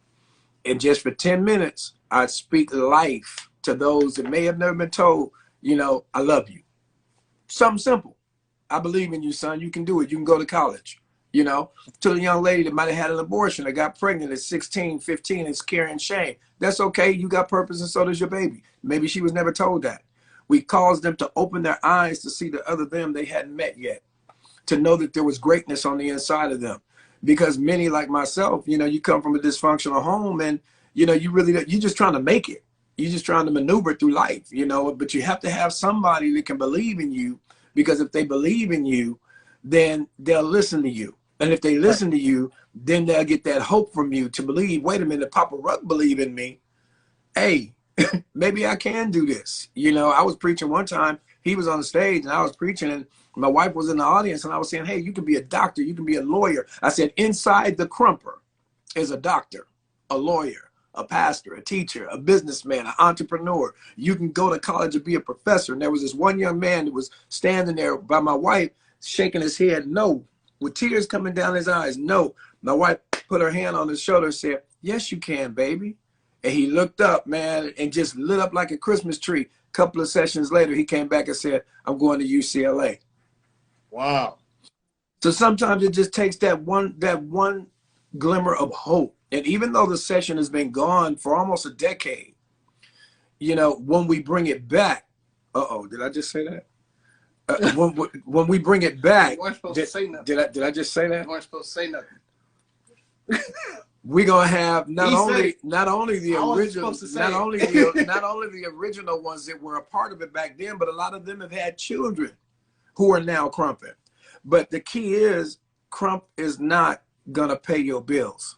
And just for 10 minutes, I'd speak life to those that may have never been told, I love you. Something simple. I believe in you, son. You can do it. You can go to college. To a young lady that might have had an abortion or got pregnant at 16, 15, is carrying shame. That's okay. You got purpose and so does your baby. Maybe she was never told that. We caused them to open their eyes to see the other them they hadn't met yet, to know that there was greatness on the inside of them. Because many like myself, you come from a dysfunctional home and, you're just trying to make it. You're just trying to maneuver through life, but you have to have somebody that can believe in you, because if they believe in you, then they'll listen to you. And if they listen to you, then they'll get that hope from you to believe, wait a minute, Papa Ruck believe in me. Hey, maybe I can do this. I was preaching one time he was on the stage and I was preaching, and my wife was in the audience, and I was saying, hey, you can be a doctor, you can be a lawyer. I said, inside the Krumper is a doctor, a lawyer, a pastor, a teacher, a businessman, an entrepreneur. You can go to college and be a professor. And there was this one young man that was standing there by my wife, shaking his head, no, with tears coming down his eyes, no. My wife put her hand on his shoulder and said, yes, you can, baby. And he looked up, man, and just lit up like a Christmas tree. A couple of sessions later, he came back and said, I'm going to UCLA. Wow. So sometimes it just takes that one glimmer of hope. And even though the session has been gone for almost a decade, you know, when we bring it back, did I just say that? When we bring it back, You weren't supposed to say nothing. did I just say that? You weren't supposed to say nothing. We're gonna have not only the I wasn't original, supposed to say not it. only the original ones that were a part of it back then, but a lot of them have had children who are now Krumping. But the key is, Krump is not gonna pay your bills.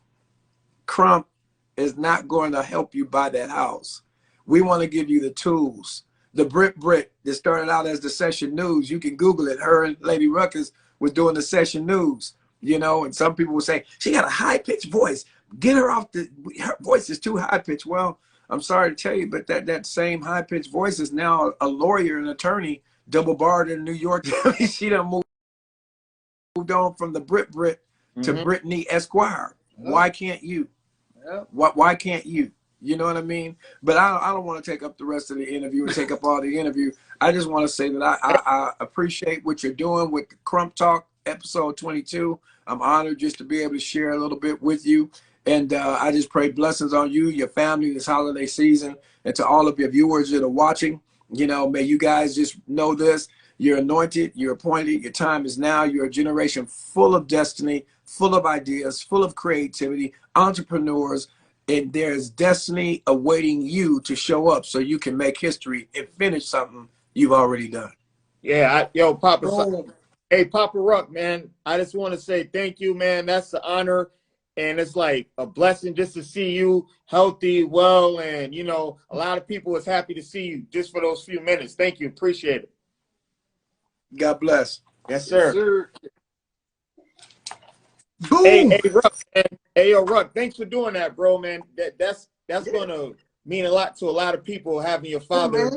Krump is not going to help you buy that house. We want to give you the tools. The Brit that started out as the Session News, you can Google it. Her and Lady Rukus was doing the Session News, you know, and some people would say, she got a high-pitched voice. Get her off her voice is too high-pitched. Well, I'm sorry to tell you, but that same high-pitched voice is now a lawyer, an attorney, double-barred in New York. She done moved on from the Brit to Brittany Esquire. Why can't you? Why can't you? You know what I mean? But I don't want to take up the rest of the interview and take up all the interview. I just want to say that I appreciate what you're doing with the Krump Talk episode 22. I'm honored just to be able to share a little bit with you. And I just pray blessings on you, your family this holiday season, and to all of your viewers that are watching. You know, may you guys just know this. You're anointed, you're appointed, your time is now. You're a generation full of destiny, full of ideas, full of creativity, entrepreneurs, and there's destiny awaiting you to show up so you can make history and finish something you've already done. Yeah, Papa. Hey, Papa Ruck, man, I just want to say thank you, man. That's an honor, and it's like a blessing just to see you healthy, well, and, you know, a lot of people is happy to see you just for those few minutes. Thank you. Appreciate it. God bless. Yes, sir. Yes, sir. Boom. Hey, Ruck, man. Hey, yo, Ruck, thanks for doing that, bro, man. That's going to mean a lot to a lot of people, having your father.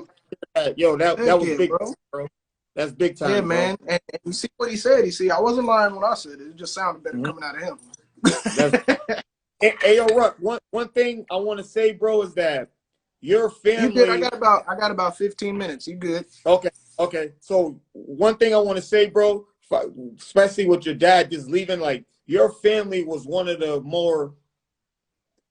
Yo, that was big, bro. That's big time, Yeah, bro. man. And you see what he said. I wasn't lying when I said it. It just sounded better coming out of him. Hey, yo, Ruck, one thing I want to say, bro, is that your family. You good? I got about 15 minutes. You good? Okay. So one thing I want to say, bro, especially with your dad just leaving, like, your family was one of the more,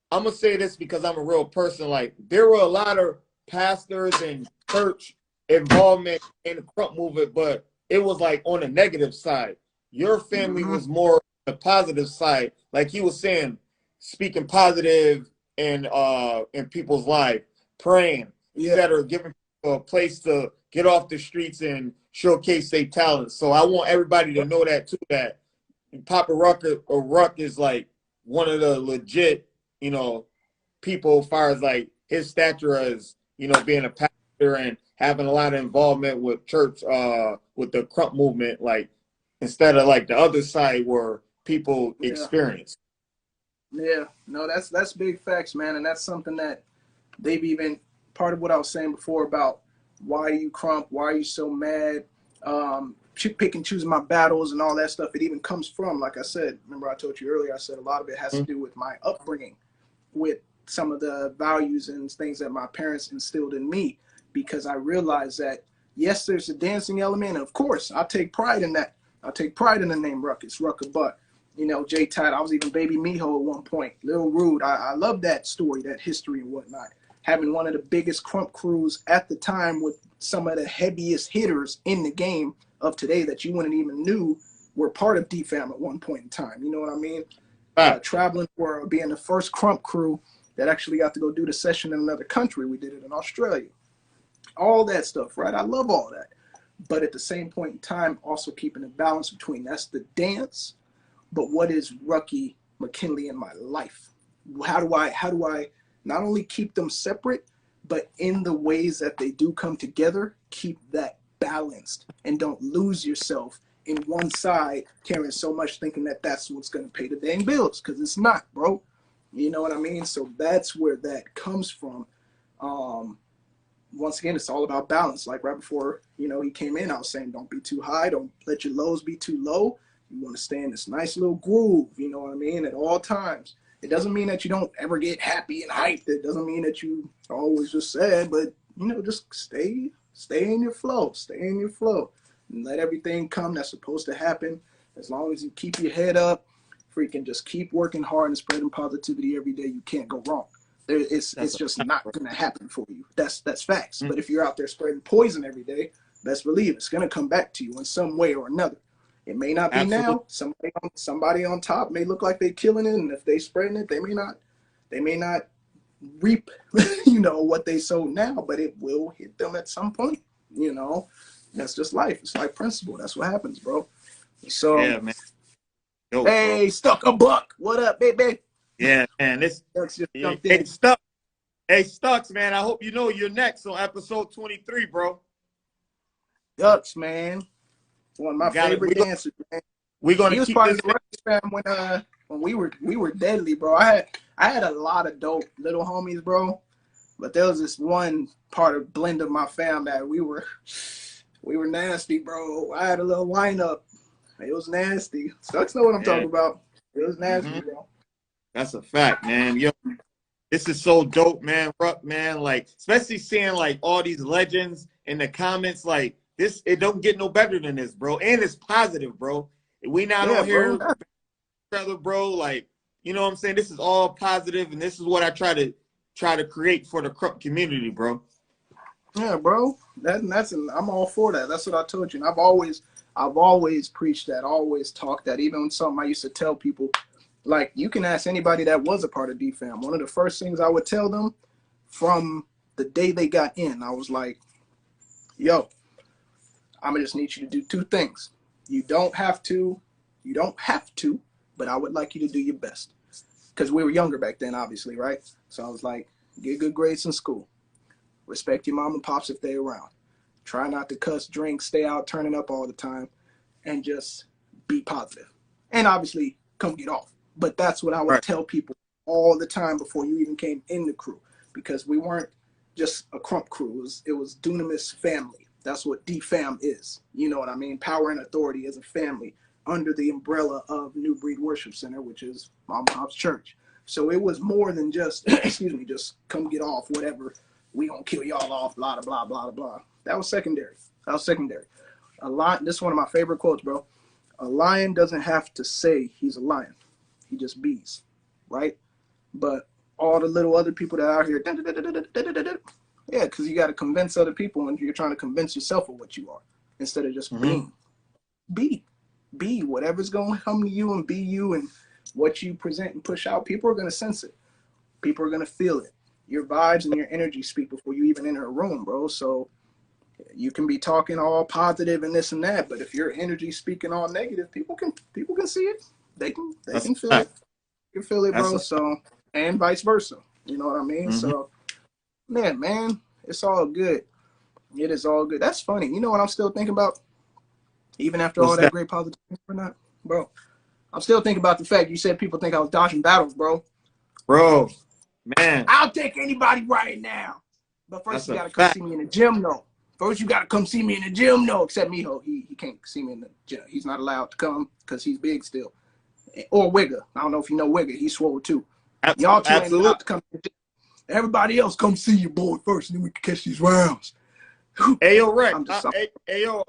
I'm going to say this because I'm a real person, like, there were a lot of pastors and church involvement in the Krump movement, but it was like on the negative side. Your family was more on the positive side. Like he was saying, speaking positive in people's life, praying, etc., giving people a place to get off the streets and showcase their talents. So I want everybody to know that too, that Papa Ruck is like one of the legit, you know, people as far as like his stature as, you know, being a pastor and having a lot of involvement with church, with the Krump movement, like instead of like the other side where people experience. Yeah, no, that's big facts, man, and that's something that they've even part of what I was saying before about why you Krump, why are you so mad, pick and choosing my battles and all that stuff. It even comes from, like I said, remember I told you earlier, I said a lot of it has to do with my upbringing, with some of the values and things that my parents instilled in me, because I realized that, yes, there's a dancing element, and of course, I take pride in that. I take pride in the name Ruckus, Rucka Butt. You know, J-Tide, I was even Baby Miho at one point. Lil Rude, I love that story, that history and whatnot. Having one of the biggest Krump crews at the time with some of the heaviest hitters in the game of today that you wouldn't even knew were part of DFAM at one point in time. You know what I mean? Traveling the world, being the first Krump crew that actually got to go do the session in another country. We did it in Australia. All that stuff, right? I love all that. But at the same point in time, also keeping a balance between that's the dance, but what is Rucky McKinley in my life? How do I not only keep them separate, but in the ways that they do come together, keep that balanced and don't lose yourself in one side, caring so much, thinking that that's what's going to pay the dang bills, because it's not, bro. You know what I mean? So that's where that comes from. Once again, it's all about balance. Like right before, you know, he came in, I was saying, don't be too high. Don't let your lows be too low. You want to stay in this nice little groove, you know what I mean, at all times. It doesn't mean that you don't ever get happy and hyped. It doesn't mean that you always just sad, but, you know, just stay in your flow. Stay in your flow. And let everything come that's supposed to happen. As long as you keep your head up, freaking just keep working hard and spreading positivity every day, you can't go wrong. It's just not going to happen for you. That's facts. Mm-hmm. But if you're out there spreading poison every day, best believe it's going to come back to you in some way or another. It may not be Absolutely. now. Somebody on top may look like they're killing it, and if they spreading it, they may not reap, you know, what they sowed now, but it will hit them at some point. You know, that's just life. It's like principle. That's what happens, bro. So, Yeah, man. Yo, hey, bro. Stuck a Buck. What up, baby? Yeah, man. This Ducks just hey, jumped in. Stucks, man. I hope you know you're next on episode 23, bro. Ducks, man. One of my favorite dancers, man. We're gonna He was keep part this. of the Rukus fam when we were deadly, bro. I had a lot of dope little homies, bro. But there was this one part of blend of my fam that we were nasty, bro. I had a little lineup. It was nasty. Stucks know what I'm talking about. It was nasty, bro. That's a fact, man. Yo, this is so dope, man. Ruck, man. Like, especially seeing like all these legends in the comments, like this, it don't get no better than this, bro. And it's positive, bro. We not on here, bro. Like, you know what I'm saying? This is all positive, and this is what I try to create for the Krump community, bro. Yeah, bro. I'm all for that. That's what I told you. And I've always preached that, always talked that. Even when something I used to tell people, like, you can ask anybody that was a part of DFAM. One of the first things I would tell them from the day they got in, I was like, yo, I'm gonna just need you to do two things. You don't have to, but I would like you to do your best. Because we were younger back then, obviously, right? So I was like, get good grades in school. Respect your mom and pops if they're around. Try not to cuss, drink, stay out, turning up all the time, and just be positive. And obviously, come get off. But that's what I would tell people all the time before you even came in the crew. Because we weren't just a Krump crew. It was Dunamis family. That's what DFAM is. You know what I mean? Power and authority as a family under the umbrella of New Breed Worship Center, which is Mom and Pop's church. So it was more than just, just come get off, whatever. We gonna kill y'all off, blah, blah, blah, blah, blah. That was secondary. A lion, this is one of my favorite quotes, bro. A lion doesn't have to say he's a lion. He just bees, right? But all the little other people that are out here, yeah, because you got to convince other people and you're trying to convince yourself of what you are instead of just being. Be whatever's going to come to you and be you, and what you present and push out. People are going to sense it. People are going to feel it. Your vibes and your energy speak before you even enter a room, bro. So you can be talking all positive and this and that, but if your energy speaking all negative, people can see it. They can feel it. You can feel it, bro. So, and vice versa. You know what I mean? So, man, it's all good. It is all good. That's funny. You know what I'm still thinking about? Even after all that great positivity or not, bro. I'm still thinking about the fact you said people think I was dodging battles, bro. Bro, man. I'll take anybody right now. But first you got to come see me in the gym, though. First you got to come see me in the gym, though. Except Miho, he can't see me in the gym. He's not allowed to come because he's big still. Or Wigger. I don't know if you know Wigger. He's swole too. Y'all two ain't allowed to come. Everybody else come see your boy first, and then we can catch these rounds. Hey yo, Rick. Hey yo,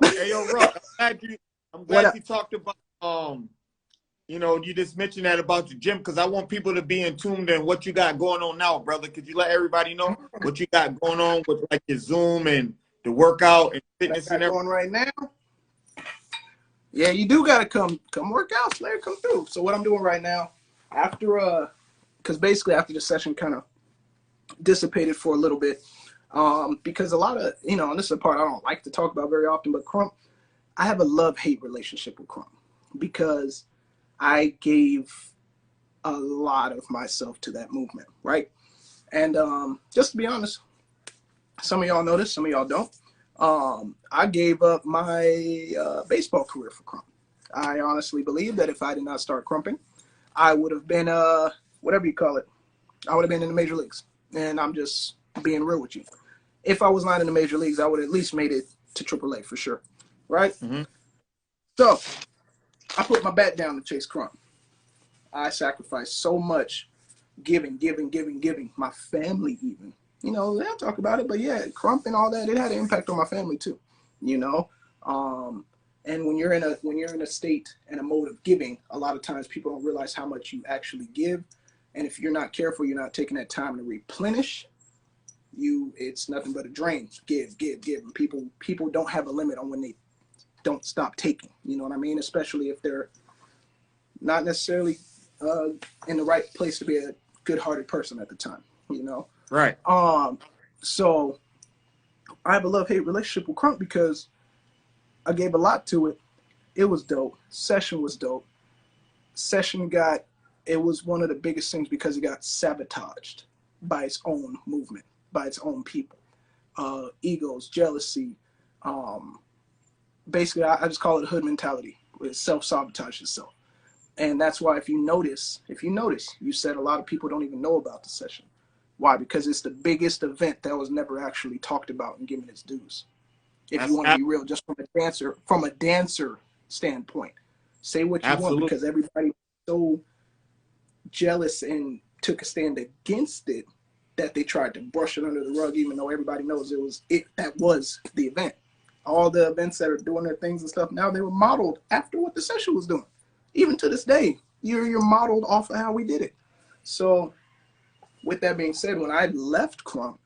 Ruck. I'm glad you talked about you know, you just mentioned that about your gym, because I want people to be in tune in what you got going on now, brother. Could you let everybody know what you got going on with like your Zoom and the workout and fitness and everything? Going right now? Yeah, you do gotta come work out, Slayer. Come through. So what I'm doing right now, after because basically after the session kind of dissipated for a little bit, because a lot of, you know, and this is a part I don't like to talk about very often, but Krump, I have a love-hate relationship with Krump because I gave a lot of myself to that movement, right? And just to be honest, some of y'all know this, some of y'all don't. I gave up my baseball career for Krump. I honestly believe that if I did not start crumping, I would have been whatever you call it. I would have been in the major leagues. And I'm just being real with you. If I was not in the major leagues, I would have at least made it to AAA for sure. Right? Mm-hmm. So I put my bat down to chase Krump. I sacrificed so much giving. My family even. You know, they'll talk about it, but yeah, Krump and all that, it had an impact on my family too. You know? And when you're in a state and a mode of giving, a lot of times people don't realize how much you actually give. And if you're not careful, you're not taking that time to replenish, it's nothing but a drain. Give. And people don't have a limit on when they don't stop taking. You know what I mean? Especially if they're not necessarily in the right place to be a good-hearted person at the time. You know? Right. So I have a love-hate relationship with Krump because I gave a lot to it. It was dope. Session was dope. It was one of the biggest things because it got sabotaged by its own movement, by its own people. Egos, jealousy. Basically, I just call it a hood mentality. It self-sabotages itself. And that's why if you notice, you said a lot of people don't even know about the session. Why? Because it's the biggest event that was never actually talked about and given its dues. If you want to be real, just from a dancer standpoint, say what you want, because everybody was so jealous and took a stand against it that they tried to brush it under the rug, even though everybody knows that was the event. All the events that are doing their things and stuff now, they were modeled after what the session was doing. Even to this day, you're modeled off of how we did it. So with that being said, when I left Krump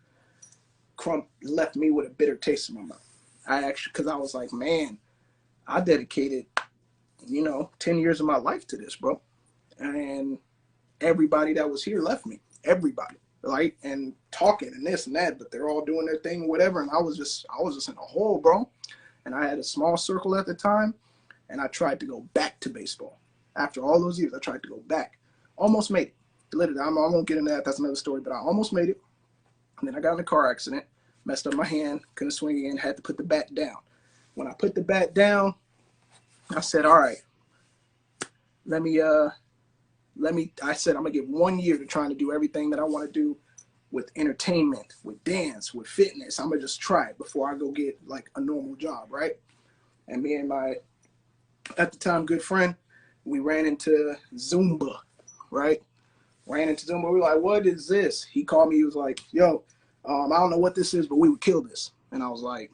left me with a bitter taste in my mouth. Because I was like, man, I dedicated, 10 years of my life to this, bro. And everybody that was here left me. Everybody. Right? And talking and this and that, but they're all doing their thing, whatever. And I was just in a hole, bro. And I had a small circle at the time. And I tried to go back to baseball. After all those years, I tried to go back. Almost made it. Literally, I won't get into that. That's another story. But I almost made it. And then I got in a car accident. Messed up my hand, couldn't swing again, had to put the bat down. When I put the bat down, I said, all right, I said, I'm gonna give 1 year to trying to do everything that I want to do with entertainment, with dance, with fitness. I'm gonna just try it before I go get like a normal job, right? And me and my, at the time, good friend, we ran into Zumba, right? We were like, what is this? He called me, he was like, yo, I don't know what this is, but we would kill this. And I was like,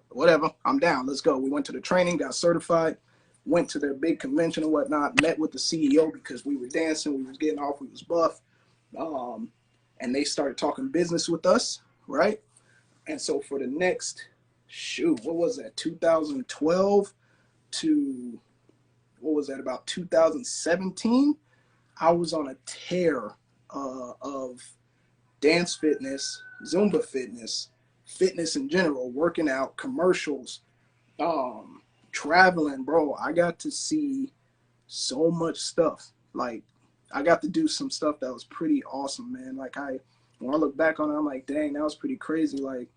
whatever, I'm down. Let's go. We went to the training, got certified, went to their big convention and whatnot, met with the CEO because we were dancing, we was getting off, we was buff. And they started talking business with us, right? And so for the next, what was that, 2012 to, about 2017? I was on a tear of dance fitness, Zumba fitness in general, working out, commercials, traveling, bro. I got to see so much stuff. Like, I got to do some stuff that was pretty awesome, man. Like, when I look back on it, I'm like, dang, that was pretty crazy. Like,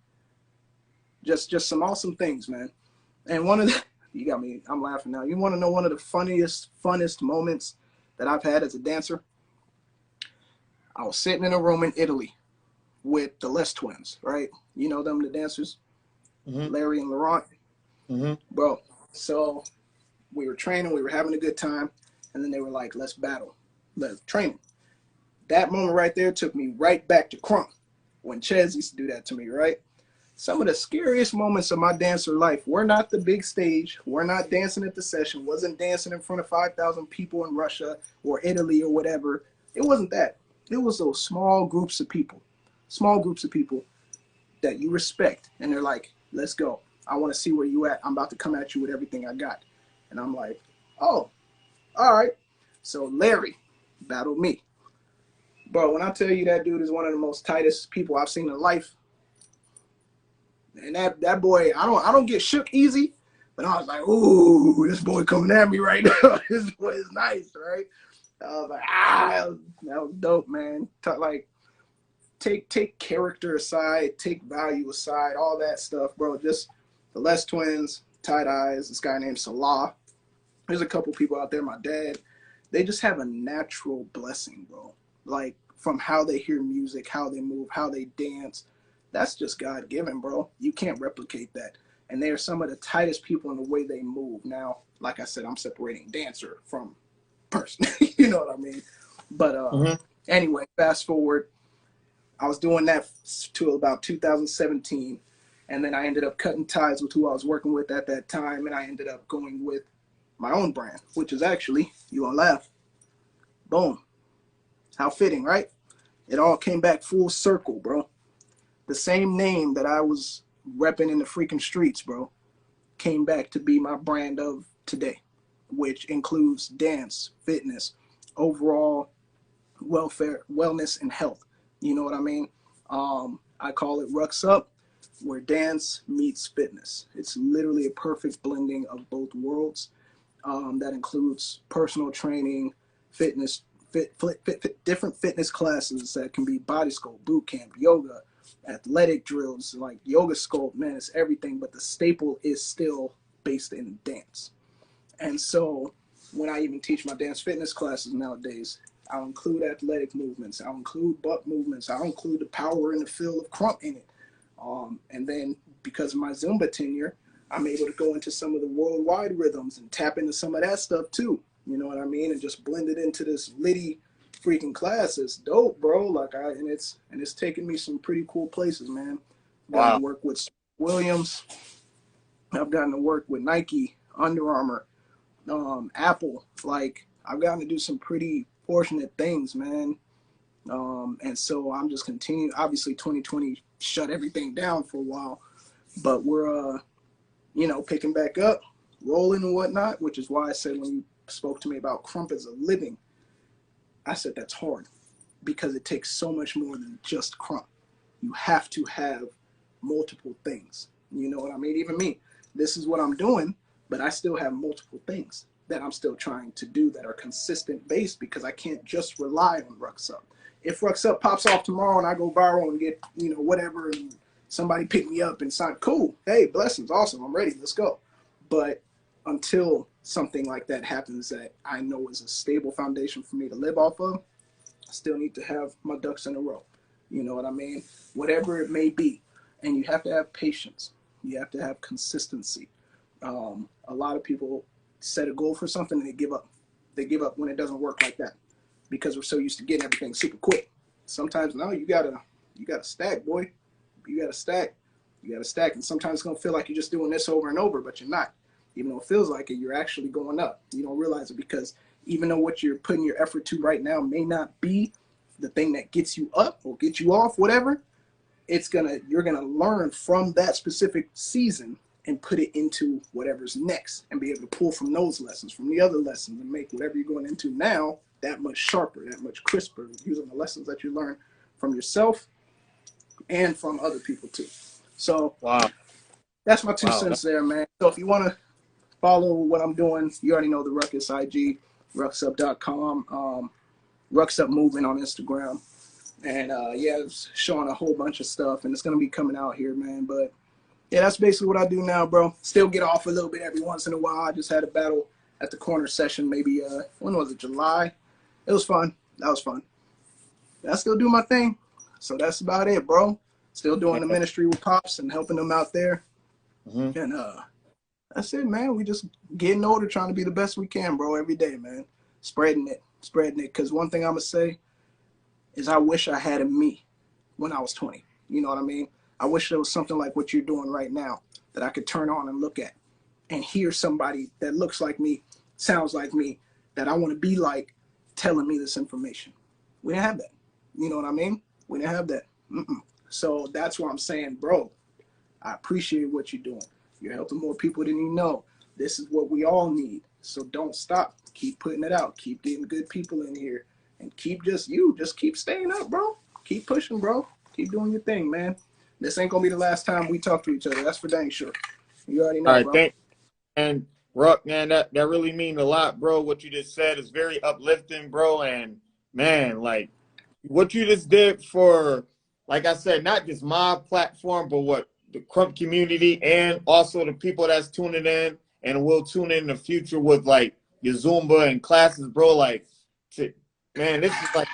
just some awesome things, man. And one of the, you got me, I'm laughing now. You want to know one of the funnest moments that I've had as a dancer? I was sitting in a room in Italy with the Les twins, right? You know them, the dancers, Larry and Laurent. Bro, so we were training, we were having a good time, and then they were like, let's battle, let's train. That moment right there took me right back to Krump, when Ches used to do that to me, right? Some of the scariest moments of my dancer life were not the big stage, were not dancing at the session, wasn't dancing in front of 5,000 people in Russia or Italy or whatever. It wasn't that. It was those small groups of people that you respect, and they're like, let's go. I want to see where you at. I'm about to come at you with everything I got. And I'm like, oh, all right. So Larry battled me. Bro, when I tell you that dude is one of the most tightest people I've seen in life, and that boy, I don't get shook easy, but I was like, ooh, this boy coming at me right now. This boy is nice, right? I was like, that was dope, man. Like, take character aside, take value aside, all that stuff, bro. Just the Les twins, Tight Eyes, this guy named Salah. There's a couple people out there, my dad. They just have a natural blessing, bro. Like from how they hear music, how they move, how they dance. That's just God given, bro. You can't replicate that. And they are some of the tightest people in the way they move. Now, like I said, I'm separating dancer from person. You know what I mean? But anyway, fast forward. I was doing that to about 2017. And then I ended up cutting ties with who I was working with at that time. And I ended up going with my own brand, which is actually, you gonna laugh, boom. How fitting, right? It all came back full circle, bro. The same name that I was repping in the freaking streets, bro, came back to be my brand of today, which includes dance, fitness, overall welfare, wellness, and health. You know what I mean? I call it Rucks Up, where dance meets fitness. It's literally a perfect blending of both worlds. That includes personal training, fitness, different fitness classes that can be body sculpt, boot camp, yoga, athletic drills, like yoga sculpt, man, it's everything. But the staple is still based in dance. And so when I even teach my dance fitness classes nowadays, I'll include athletic movements. I'll include butt movements. I'll include the power and the feel of Krump in it. And then because of my Zumba tenure, I'm able to go into some of the worldwide rhythms and tap into some of that stuff too. You know what I mean? And just blend it into this litty freaking class. It's dope, bro. Like and it's taken me some pretty cool places, man. I've gotten to work with Williams. I've gotten to work with Nike, Under Armour, Apple. Like I've gotten to do some pretty fortunate things, man. And so I'm just continuing. Obviously 2020 shut everything down for a while, but we're picking back up, rolling and whatnot, which is why I said when you spoke to me about Krump as a living, I said that's hard because it takes so much more than just Krump. You have to have multiple things. You know what I mean? Even me, this is what I'm doing, but I still have multiple things that I'm still trying to do that are consistent based because I can't just rely on Rucks Up. If Rucks Up pops off tomorrow and I go viral and get, whatever, and somebody pick me up and sign, cool. Hey, blessings, awesome, I'm ready, let's go. But until something like that happens that I know is a stable foundation for me to live off of, I still need to have my ducks in a row. You know what I mean? Whatever it may be. And you have to have patience. You have to have consistency. A lot of people set a goal for something and they give up. They give up when it doesn't work like that because we're so used to getting everything super quick. Sometimes, no, you gotta stack, boy. You gotta stack. You gotta stack. And sometimes it's gonna feel like you're just doing this over and over, but you're not. Even though it feels like it, you're actually going up. You don't realize it because even though what you're putting your effort to right now may not be the thing that gets you up or get you off, whatever, you're gonna learn from that specific season and put it into whatever's next and be able to pull from those lessons, from the other lessons, and make whatever you're going into now that much sharper, that much crisper, using the lessons that you learn from yourself and from other people too. So that's my 2 cents there, man. So if you want to follow what I'm doing, you already know the Rukus IG, rucksup.com, Rucks Up Movement on Instagram. And it's showing a whole bunch of stuff, and it's going to be coming out here, man. But yeah, that's basically what I do now, bro. Still get off a little bit every once in a while. I just had a battle at the corner session, maybe, when was it, July? It was fun. That was fun. I still do my thing. So that's about it, bro. Still doing the ministry with Pops and helping them out there. And that's it, man. We just getting older, trying to be the best we can, bro, every day, man. Spreading it. Because one thing I'm going to say is I wish I had a me when I was 20. You know what I mean? I wish there was something like what you're doing right now that I could turn on and look at and hear somebody that looks like me, sounds like me, that I want to be like, telling me this information. We didn't have that. You know what I mean? We didn't have that. So that's why I'm saying, bro, I appreciate what you're doing. You're helping more people than you know. This is what we all need. So don't stop. Keep putting it out. Keep getting good people in here. And keep just keep staying up, bro. Keep pushing, bro. Keep doing your thing, man. This ain't going to be the last time we talk to each other. That's for dang sure. You already know, bro. And Ruck, man, that really means a lot, bro. What you just said is very uplifting, bro. And, man, like, what you just did for like I said, not just my platform, but what the Krump community and also the people that's tuning in and will tune in the future with like your Zumba and classes, bro. Like, man, this is like,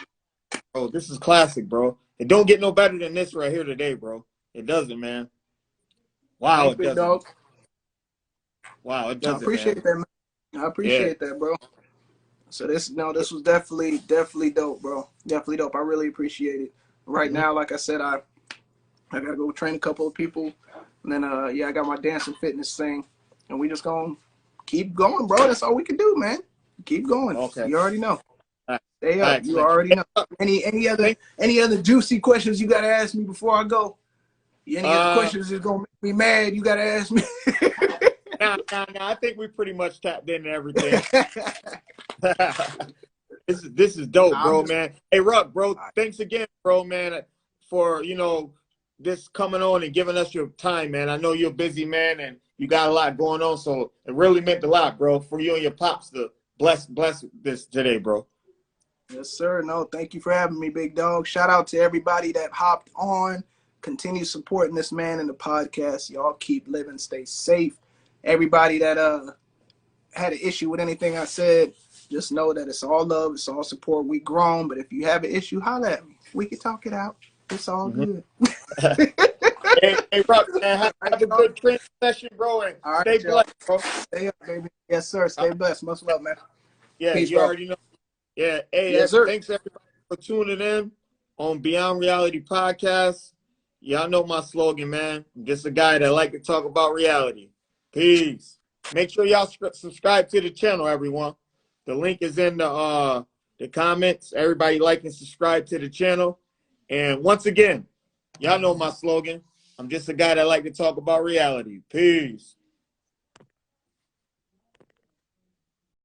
bro, this is classic, bro. It don't get no better than this right here today, bro. It doesn't, man. Wow, Thanks, it big doesn't. dog. Wow, it I doesn't, appreciate man. that, man. I appreciate that, bro. So this was definitely dope, bro. Definitely dope. I really appreciate it. Right now, like I said, I gotta go train a couple of people, and then I got my dance and fitness thing, and we just gonna keep going, bro. That's all we can do, man. Keep going. Okay. You already know. All Stay up. right, You already know. Any other juicy questions you gotta ask me before I go? Any other questions that's gonna make me mad? You gotta ask me. Nah. I think we pretty much tapped into everything. This is dope, bro, man. Hey, Ruck, bro, thanks again, bro, man, for, this coming on and giving us your time, man. I know you're a busy man and you got a lot going on, so it really meant a lot, bro, for you and your pops to bless this today, bro. Yes, sir. No, thank you for having me, big dog. Shout out to everybody that hopped on. Continue supporting this man in the podcast. Y'all keep living, stay safe. Everybody that had an issue with anything I said, just know that it's all love, it's all support. We grown, but if you have an issue, holler at me. We can talk it out. It's all good. hey, Ruck, man, have a good training session, bro, and stay blessed, bro. Stay up, baby. Yes, sir. Stay blessed. Much love, man. Yeah, Peace, you bro. already know. Yeah, hey, yes, sir. Thanks everybody for tuning in on Beyond Reality Podcast. Y'all know my slogan, man. I'm just a guy that like to talk about reality. Peace. Make sure y'all subscribe to the channel, everyone. The link is in the comments. Everybody like and subscribe to the channel. And once again, y'all know my slogan. I'm just a guy that like to talk about reality. Peace.